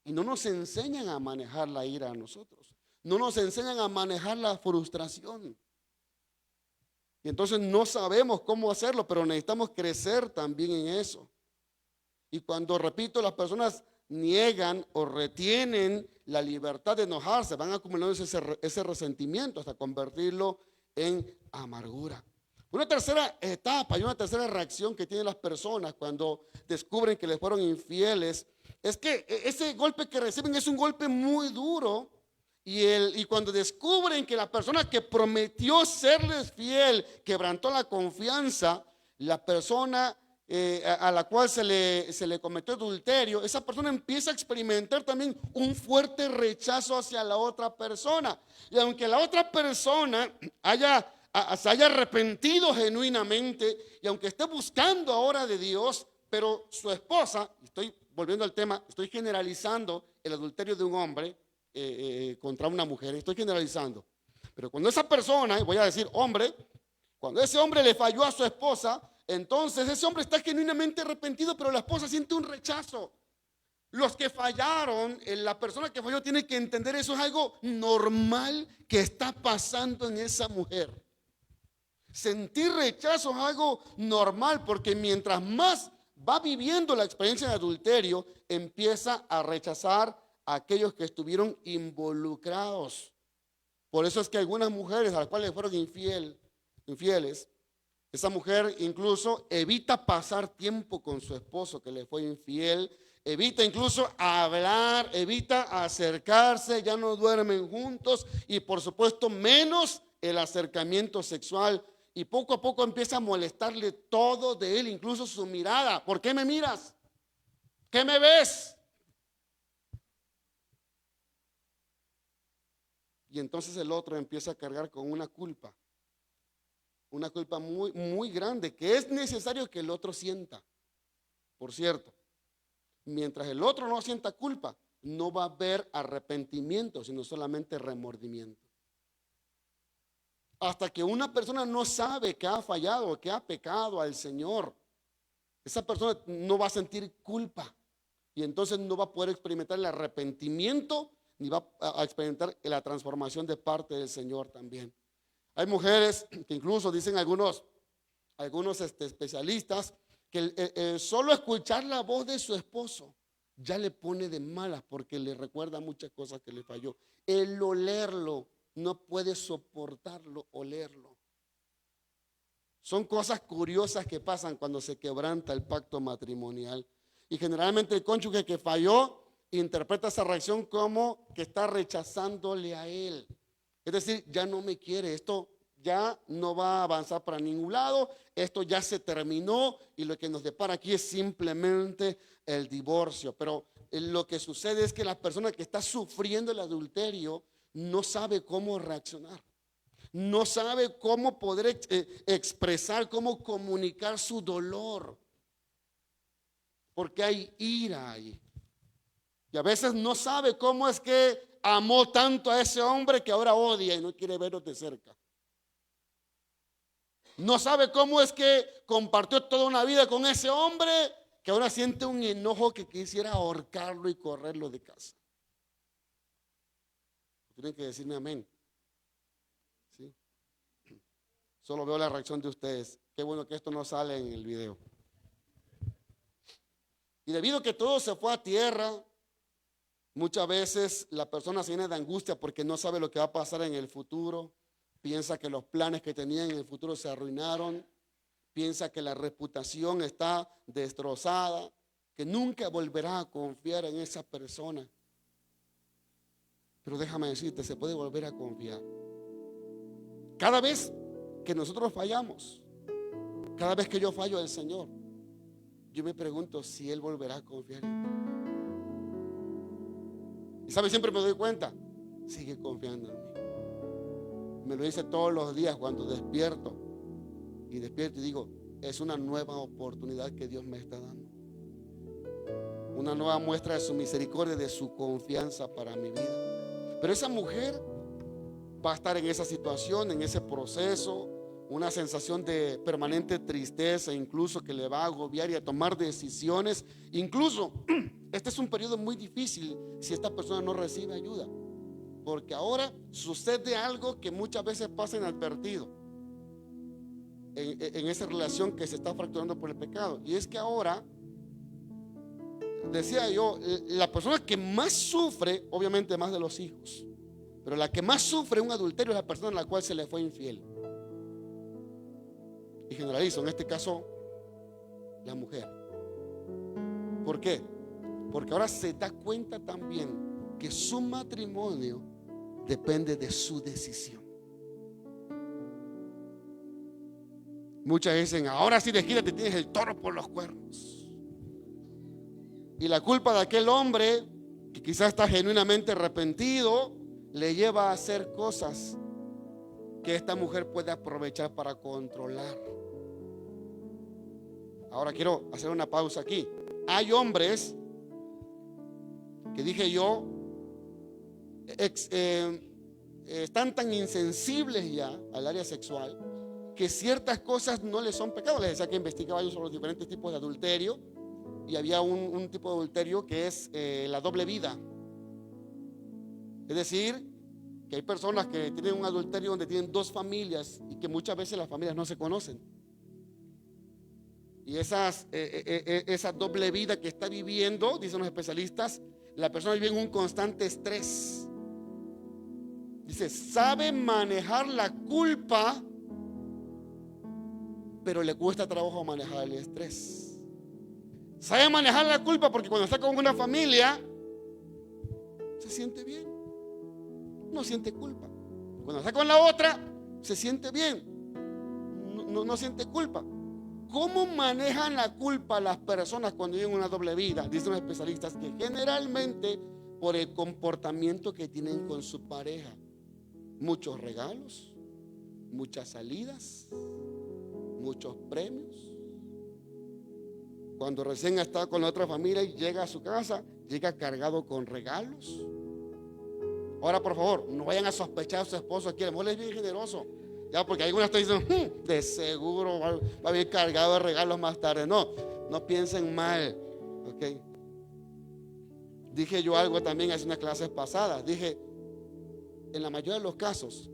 Y no nos enseñan a manejar la ira a nosotros. No nos enseñan a manejar la frustración. Y entonces no sabemos cómo hacerlo, pero necesitamos crecer también en eso. Y cuando, repito, las personas niegan o retienen la libertad de enojarse, van acumulando ese resentimiento hasta convertirlo en amargura. Una tercera etapa y una tercera reacción que tienen las personas cuando descubren que les fueron infieles es que ese golpe que reciben es un golpe muy duro y cuando descubren que la persona que prometió serles fiel quebrantó la confianza, la persona a la cual se le cometió adulterio, esa persona empieza a experimentar también un fuerte rechazo hacia la otra persona. Y aunque la otra persona se haya arrepentido genuinamente y aunque esté buscando ahora de Dios, pero su esposa, estoy volviendo al tema, estoy generalizando el adulterio de un hombre contra una mujer, estoy generalizando. Pero cuando esa persona, voy a decir hombre, cuando ese hombre le falló a su esposa, entonces ese hombre está genuinamente arrepentido, pero la esposa siente un rechazo. Los que fallaron, la persona que falló tiene que entender eso es algo normal que está pasando en esa mujer. Sentir rechazo es algo normal porque mientras más va viviendo la experiencia de adulterio, empieza a rechazar a aquellos que estuvieron involucrados. Por eso es que algunas mujeres a las cuales fueron infieles, esa mujer incluso evita pasar tiempo con su esposo que le fue infiel, evita incluso hablar, evita acercarse, ya no duermen juntos y por supuesto menos el acercamiento sexual. Y poco a poco empieza a molestarle todo de él, incluso su mirada. ¿Por qué me miras? ¿Qué me ves? y entonces el otro empieza a cargar con una culpa muy, muy grande, que es necesario que el otro sienta. Por cierto, mientras el otro no sienta culpa, no va a haber arrepentimiento, sino solamente remordimiento. Hasta que una persona no sabe que ha fallado, que ha pecado al Señor, esa persona no va a sentir culpa y entonces no va a poder experimentar el arrepentimiento ni va a experimentar la transformación de parte del Señor también. Hay mujeres que incluso dicen algunos especialistas que solo escuchar la voz de su esposo ya le pone de malas porque le recuerda muchas cosas que le falló. El olerlo, no puede soportarlo, olerlo. Son cosas curiosas que pasan cuando se quebranta el pacto matrimonial. Y generalmente el cónyuge que falló interpreta esa reacción como que está rechazándole a él. Es decir, ya no me quiere, esto ya no va a avanzar para ningún lado, esto ya se terminó y lo que nos depara aquí es simplemente el divorcio. Pero lo que sucede es que la persona que está sufriendo el adulterio no sabe cómo reaccionar, no sabe cómo poder expresar, cómo comunicar su dolor, porque hay ira ahí. Y a veces no sabe cómo es que amó tanto a ese hombre que ahora odia y no quiere verlo de cerca. No sabe cómo es que compartió toda una vida con ese hombre que ahora siente un enojo que quisiera ahorcarlo y correrlo de casa. Tienen que decirme amén. ¿Sí? Solo veo la reacción de ustedes. Qué bueno que esto no sale en el video. Y debido a que todo se fue a tierra, muchas veces la persona se llena de angustia porque no sabe lo que va a pasar en el futuro. Piensa que los planes que tenía en el futuro se arruinaron. Piensa que la reputación está destrozada, que nunca volverá a confiar en esa persona. Pero déjame decirte, se puede volver a confiar. Cada vez que nosotros fallamos, cada vez que yo fallo al Señor, yo me pregunto si Él volverá a confiar en mí. Y sabe, siempre me doy cuenta, sigue confiando en mí. Me lo dice todos los días cuando despierto y digo, es una nueva oportunidad que Dios me está dando. Una nueva muestra de su misericordia, de su confianza para mi vida. Pero esa mujer va a estar en esa situación, en ese proceso, una sensación de permanente tristeza, incluso que le va a agobiar y a tomar decisiones. Incluso, este es un periodo muy difícil si esta persona no recibe ayuda, porque ahora sucede algo que muchas veces pasa inadvertido en esa relación que se está fracturando por el pecado. Y es que ahora, decía yo, la persona que más sufre, obviamente más de los hijos, pero la que más sufre un adulterio es la persona a la cual se le fue infiel. Y generalizo, en este caso, la mujer. ¿Por qué? Porque ahora se da cuenta también que su matrimonio depende de su decisión. Muchas dicen, ahora sí desquítate, tienes el toro por los cuernos. Y la culpa de aquel hombre que quizás está genuinamente arrepentido le lleva a hacer cosas que esta mujer puede aprovechar para controlar. Ahora quiero hacer una pausa aquí. Hay hombres que dije yo están tan insensibles ya al área sexual que ciertas cosas no les son pecado. Les decía que investigaba yo sobre los diferentes tipos de adulterio y había un tipo de adulterio que es la doble vida. Es decir, que hay personas que tienen un adulterio donde tienen dos familias y que muchas veces las familias no se conocen. Y esa doble vida que está viviendo, dicen los especialistas, la persona vive en un constante estrés. Dice, sabe manejar la culpa, pero le cuesta trabajo manejar el estrés. Sabe manejar la culpa porque cuando está con una familia se siente bien, no siente culpa. Cuando está con la otra se siente bien, no siente culpa. ¿Cómo manejan la culpa las personas cuando viven una doble vida? Dicen los especialistas que generalmente por el comportamiento que tienen con su pareja. muchos regalos, muchas salidas, muchos premios. Cuando recién está con la otra familia y llega a su casa, llega cargado con regalos. Ahora, por favor, no vayan a sospechar a su esposo aquí. A lo mejor es bien generoso. Ya, porque algunos están diciendo, de seguro va bien cargado de regalos más tarde. No, no piensen mal. Ok. Dije yo algo también hace unas clases pasadas. Dije, en la mayoría de los casos,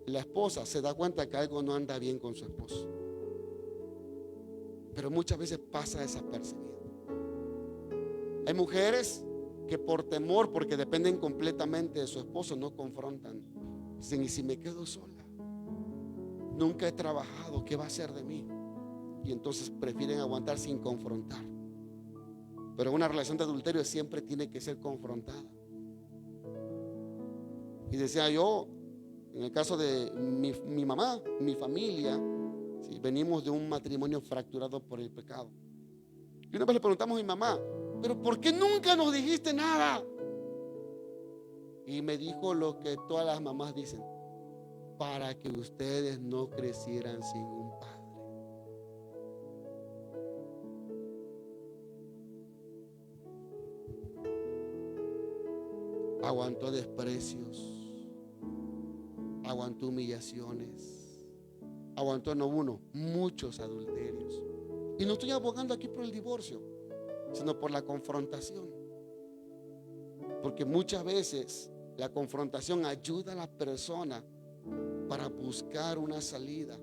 la esposa se da cuenta que algo no anda bien con su esposo, pero muchas veces pasa desapercibido. Hay mujeres que por temor, porque dependen completamente de su esposo, no confrontan. Dicen, ¿y si me quedo sola? Nunca he trabajado, ¿qué va a hacer de mí? Y entonces prefieren aguantar sin confrontar. Pero una relación de adulterio siempre tiene que ser confrontada. Y decía yo, en el caso de mi mamá, mi familia, sí, venimos de un matrimonio fracturado por el pecado. Y una vez le preguntamos a mi mamá, ¿pero por qué nunca nos dijiste nada? Y me dijo lo que todas las mamás dicen: para que ustedes no crecieran sin un padre. Aguantó desprecios, aguantó humillaciones, aguantó no uno, muchos adulterios. Y no estoy abogando aquí por el divorcio, sino por la confrontación. Porque muchas veces la confrontación ayuda a la persona para buscar una salida.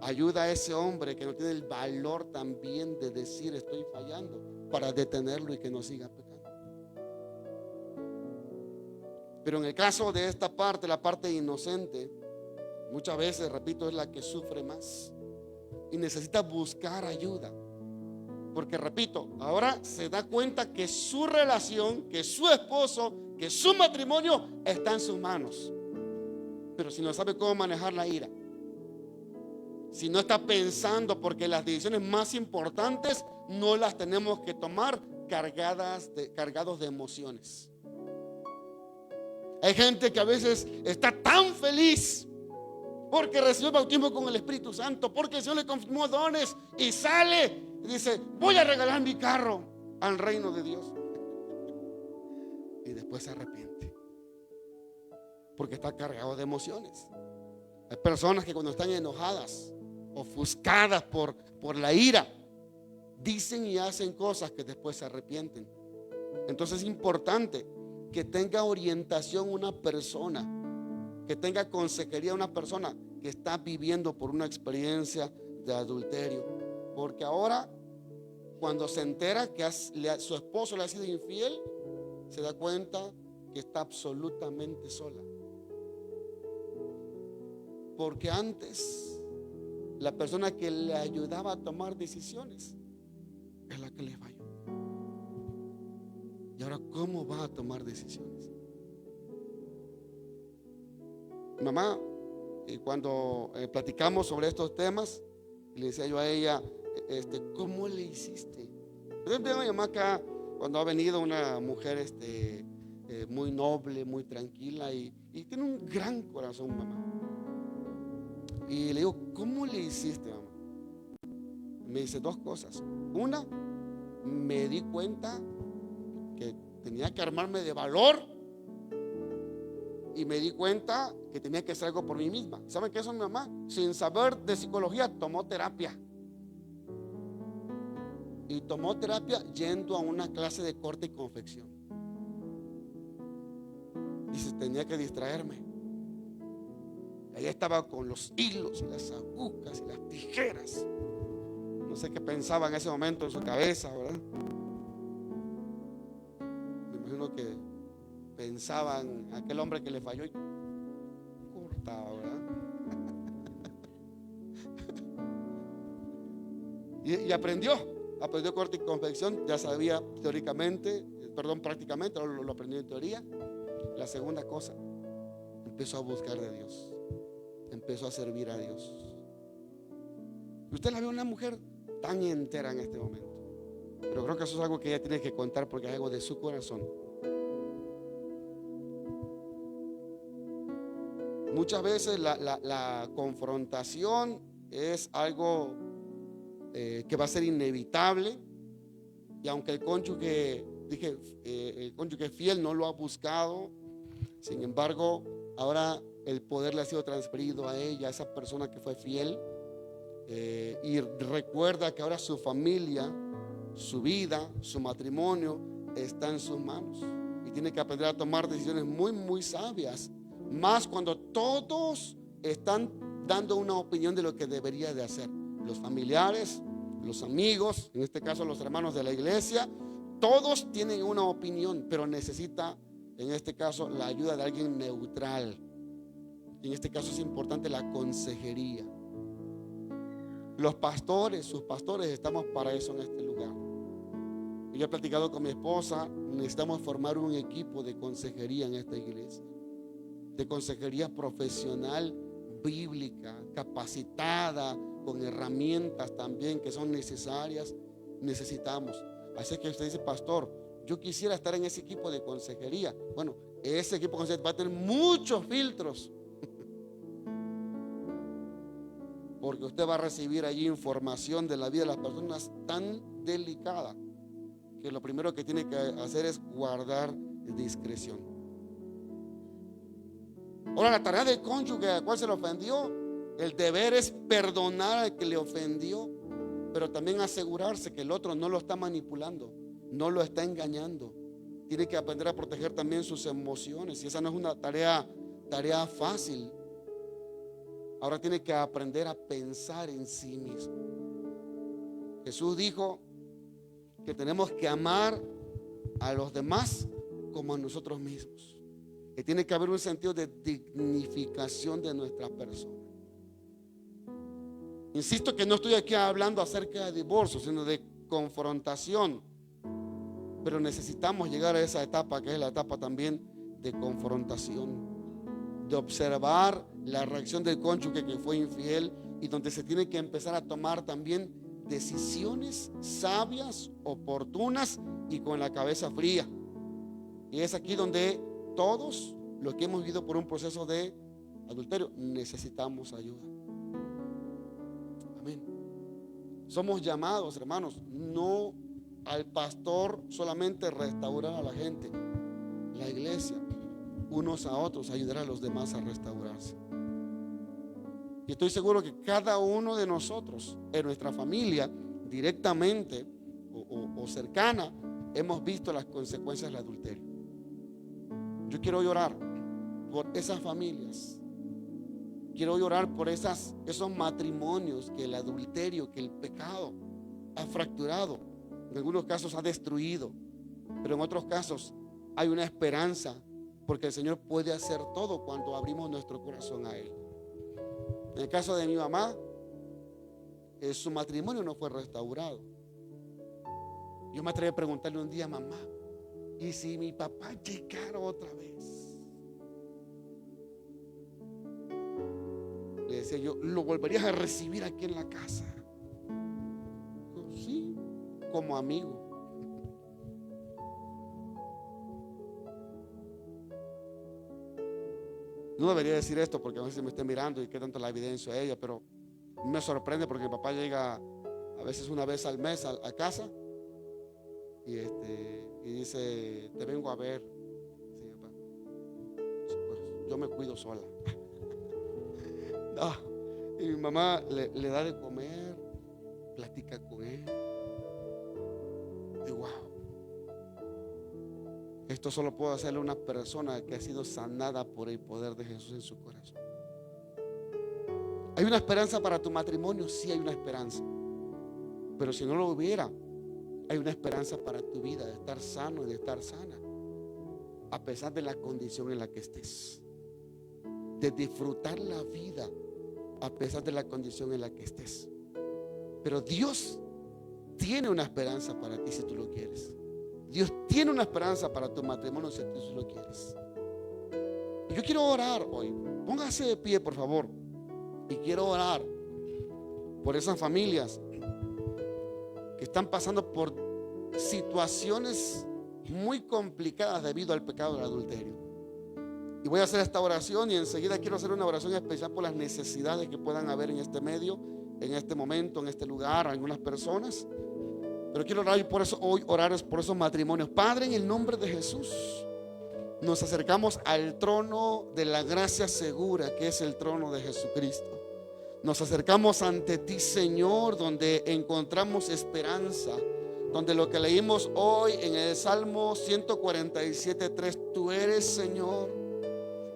Ayuda a ese hombre que no tiene el valor también de decir estoy fallando, para detenerlo y que no siga pecando. Pero en el caso de esta parte, la parte inocente, muchas veces, repito, es la que sufre más y necesita buscar ayuda. Porque repito, ahora se da cuenta que su relación, que su esposo, que su matrimonio está en sus manos. Pero si no sabe cómo manejar la ira, si no está pensando, porque las decisiones más importantes no las tenemos que tomar cargados de emociones. Hay gente que a veces está tan feliz porque recibió el bautismo con el Espíritu Santo, porque el Señor le confirmó dones, y sale y dice: voy a regalar mi carro al reino de Dios. Y después se arrepiente porque está cargado de emociones. Hay personas que cuando están enojadas, ofuscadas por la ira, dicen y hacen cosas que después se arrepienten. Entonces es importante que tenga orientación una persona, que tenga consejería una persona que está viviendo por una experiencia de adulterio. Porque ahora, cuando se entera que su esposo le ha sido infiel, se da cuenta que está absolutamente sola. Porque antes la persona que le ayudaba a tomar decisiones es la que le falló. Y ahora, ¿cómo va a tomar decisiones? Mamá, cuando platicamos sobre estos temas, le decía yo a ella, ¿cómo le hiciste? Yo veo a mi mamá acá, cuando ha venido una mujer muy noble, muy tranquila, y tiene un gran corazón, mamá. Y le digo, ¿cómo le hiciste, mamá? Me dice dos cosas. Una, me di cuenta que tenía que armarme de valor, y me di cuenta que tenía que hacer algo por mí misma. ¿Saben qué es eso? Mi mamá, sin saber de psicología, tomó terapia. Y tomó terapia yendo a una clase de corte y confección. Dice, tenía que distraerme. Ella estaba con los hilos y las agujas y las tijeras. No sé qué pensaba en ese momento en su cabeza, ¿verdad? Me imagino que pensaba en aquel hombre que le falló y cortaba, ¿verdad? y aprendió corte y confección. Ya sabía prácticamente, lo aprendió en teoría. La segunda cosa, empezó a buscar de Dios, empezó a servir a Dios. Y usted la ve una mujer tan entera en este momento, pero creo que eso es algo que ella tiene que contar, porque es algo de su corazón. Muchas veces la confrontación es algo que va a ser inevitable, y aunque el cónyuge fiel no lo ha buscado, sin embargo, ahora el poder le ha sido transferido a ella, a esa persona que fue fiel, y recuerda que ahora su familia, su vida, su matrimonio está en sus manos, y tiene que aprender a tomar decisiones muy, muy sabias, más cuando todos están dando una opinión de lo que debería de hacer. Los familiares, los amigos, en este caso los hermanos de la iglesia, todos tienen una opinión, pero necesita, en este caso, la ayuda de alguien neutral. En este caso es importante la consejería. Los pastores, sus pastores, estamos para eso en este lugar. Yo he platicado con mi esposa, necesitamos formar un equipo de consejería en esta iglesia, de consejería profesional, bíblica, capacitada, con herramientas también que son necesarias. Necesitamos. Así que usted dice, pastor, yo quisiera estar en ese equipo de consejería. Bueno, ese equipo de consejería va a tener muchos filtros, porque usted va a recibir allí información de la vida de las personas tan delicada que lo primero que tiene que hacer es guardar discreción. Ahora, la tarea del cónyuge a cual se le ofendió, el deber es perdonar al que le ofendió, pero también asegurarse que el otro no lo está manipulando, no lo está engañando. Tiene que aprender a proteger también sus emociones, y esa no es una tarea fácil. Ahora tiene que aprender a pensar en sí mismo. Jesús dijo que tenemos que amar a los demás como a nosotros mismos, que tiene que haber un sentido de dignificación de nuestra persona. Insisto que no estoy aquí hablando acerca de divorcio, sino de confrontación, pero necesitamos llegar a esa etapa, que es la etapa también de confrontación, de observar la reacción del cónyuge que fue infiel, y donde se tiene que empezar a tomar también decisiones sabias, oportunas y con la cabeza fría. Y es aquí donde todos los que hemos vivido por un proceso de adulterio necesitamos ayuda. Amén. Somos llamados, hermanos, no al pastor solamente restaurar a la gente, la iglesia, unos a otros, ayudar a los demás a restaurarse. Y estoy seguro que cada uno de nosotros, en nuestra familia, directamente o cercana, hemos visto las consecuencias del adulterio. Yo quiero llorar por esas familias. Quiero llorar por esos matrimonios que el adulterio, que el pecado ha fracturado. En algunos casos ha destruido, pero en otros casos hay una esperanza, porque el Señor puede hacer todo cuando abrimos nuestro corazón a Él. En el caso de mi mamá, su matrimonio no fue restaurado. Yo me atreví a preguntarle un día, mamá, ¿y si mi papá llegara otra vez? Le decía yo, ¿lo volverías a recibir aquí en la casa? Sí, como amigo. No debería decir esto porque a veces me esté mirando y qué tanto la evidencia a ella, pero me sorprende porque mi papá llega a veces una vez al mes a casa y dice, te vengo a ver. Sí, papá. Pues yo me cuido sola. No. Y mi mamá le da de comer, platica con él. Y wow, esto solo puede hacerle una persona que ha sido sanada por el poder de Jesús en su corazón. ¿Hay una esperanza para tu matrimonio? Sí, hay una esperanza. Pero si no lo hubiera, hay una esperanza para tu vida, de estar sano y de estar sana, a pesar de la condición en la que estés, de disfrutar la vida a pesar de la condición en la que estés. Pero Dios tiene una esperanza para ti si tú lo quieres. Dios tiene una esperanza para tu matrimonio si tú lo quieres. Y yo quiero orar hoy. Póngase de pie, por favor. Y quiero orar por esas familias que están pasando por situaciones muy complicadas debido al pecado del adulterio. Y voy a hacer esta oración y enseguida quiero hacer una oración especial por las necesidades que puedan haber en este medio, en este momento, en este lugar, algunas personas. Pero quiero orar por eso, hoy orar por esos matrimonios. Padre, en el nombre de Jesús, nos acercamos al trono de la gracia segura, que es el trono de Jesucristo. Nos acercamos ante ti, Señor, donde encontramos esperanza, donde lo que leímos hoy en el Salmo 147:3, tú eres, Señor,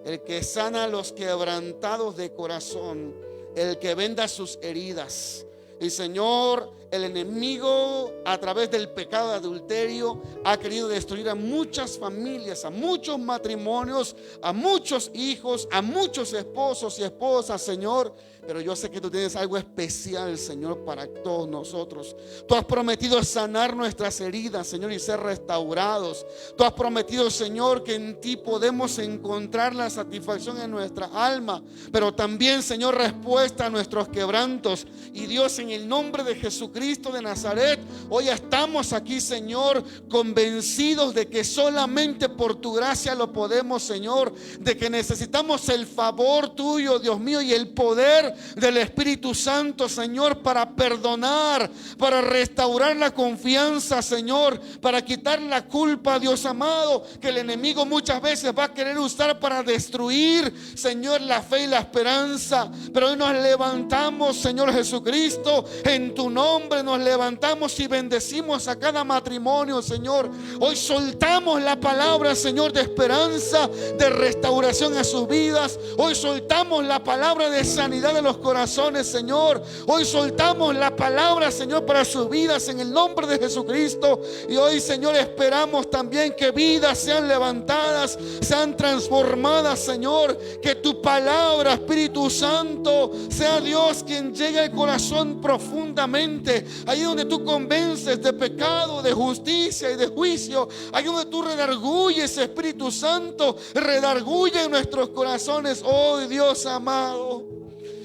el que sana a los quebrantados de corazón, el que venda sus heridas. Y Señor, el enemigo a través del pecado de adulterio ha querido destruir a muchas familias, a muchos matrimonios, a muchos hijos, a muchos esposos y esposas, Señor. Pero yo sé que tú tienes algo especial, Señor, para todos nosotros. Tú has prometido sanar nuestras heridas, Señor, y ser restaurados. Tú has prometido, Señor, que en ti podemos encontrar la satisfacción en nuestra alma, pero también, Señor, respuesta a nuestros quebrantos. Y Dios, en el nombre de Jesucristo de Nazaret, hoy estamos aquí, Señor, convencidos de que solamente por tu gracia lo podemos, Señor, de que necesitamos el favor tuyo, Dios mío, y el poder del Espíritu Santo, Señor, para perdonar, para restaurar la confianza, Señor, para quitar la culpa, Dios amado, que el enemigo muchas veces va a querer usar para destruir, Señor, la fe y la esperanza. Pero hoy nos levantamos, Señor Jesucristo, en tu nombre nos levantamos y bendecimos a cada matrimonio, Señor. Hoy soltamos la palabra, Señor, de esperanza, de restauración a sus vidas. Hoy soltamos la palabra de sanidad de los corazones, Señor. Hoy soltamos la palabra, Señor, para sus vidas en el nombre de Jesucristo. Y hoy, Señor, esperamos también que vidas sean levantadas, sean transformadas, Señor. Que tu palabra, Espíritu Santo, sea Dios quien llegue al corazón profundamente. Ahí donde tú convences de pecado, de justicia y de juicio. Ahí donde tú redarguyes, Espíritu Santo, redarguye en nuestros corazones. Oh Dios amado,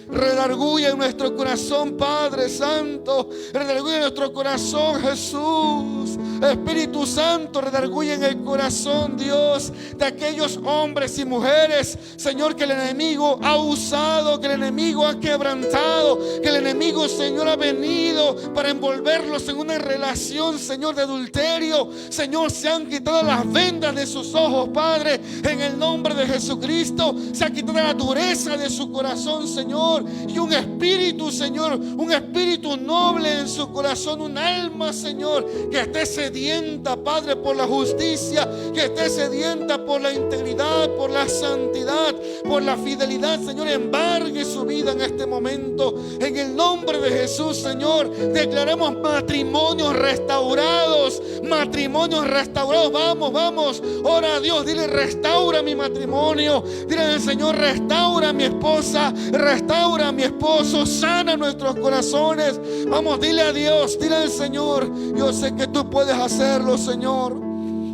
redarguye en nuestro corazón, Padre Santo. Redarguye en nuestro corazón, Jesús. Espíritu Santo, redarguye en el corazón, Dios, de aquellos hombres y mujeres, Señor, que el enemigo ha usado, que el enemigo ha quebrantado, que el enemigo, Señor, ha venido para envolverlos en una relación, Señor, de adulterio. Señor, se han quitado las vendas de sus ojos, Padre, en el nombre de Jesucristo. Se ha quitado la dureza de su corazón, Señor, y un espíritu, Señor, un espíritu noble en su corazón, un alma, Señor, que esté sedienta, Padre, por la justicia, que esté sedienta por la integridad, por la santidad, por la fidelidad. Señor, embargue su vida en este momento, en el nombre de Jesús. Señor, declaramos matrimonios restaurados, matrimonios restaurados. Vamos, ora a Dios, dile: restaura mi matrimonio. Dile al Señor: restaura a mi esposa, restaura a mi esposo, sana nuestros corazones. Vamos, dile a Dios, dile al Señor: yo sé que tú puedes hacerlo, Señor.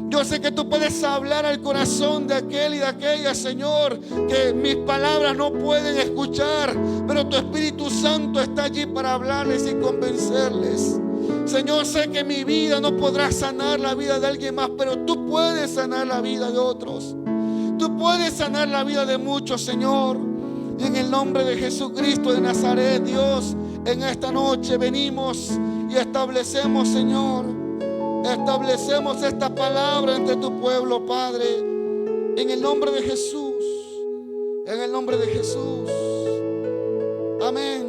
Yo sé que tú puedes hablar al corazón de aquel y de aquella, Señor, que mis palabras no pueden escuchar, pero tu Espíritu Santo está allí para hablarles y convencerles. Señor, sé que mi vida no podrá sanar la vida de alguien más, pero tú puedes sanar la vida de otros. Tú puedes sanar la vida de muchos, Señor. Y en el nombre de Jesucristo de Nazaret, Dios, en esta noche venimos y establecemos, Señor, establecemos esta palabra entre tu pueblo, Padre, en el nombre de Jesús, en el nombre de Jesús. Amén.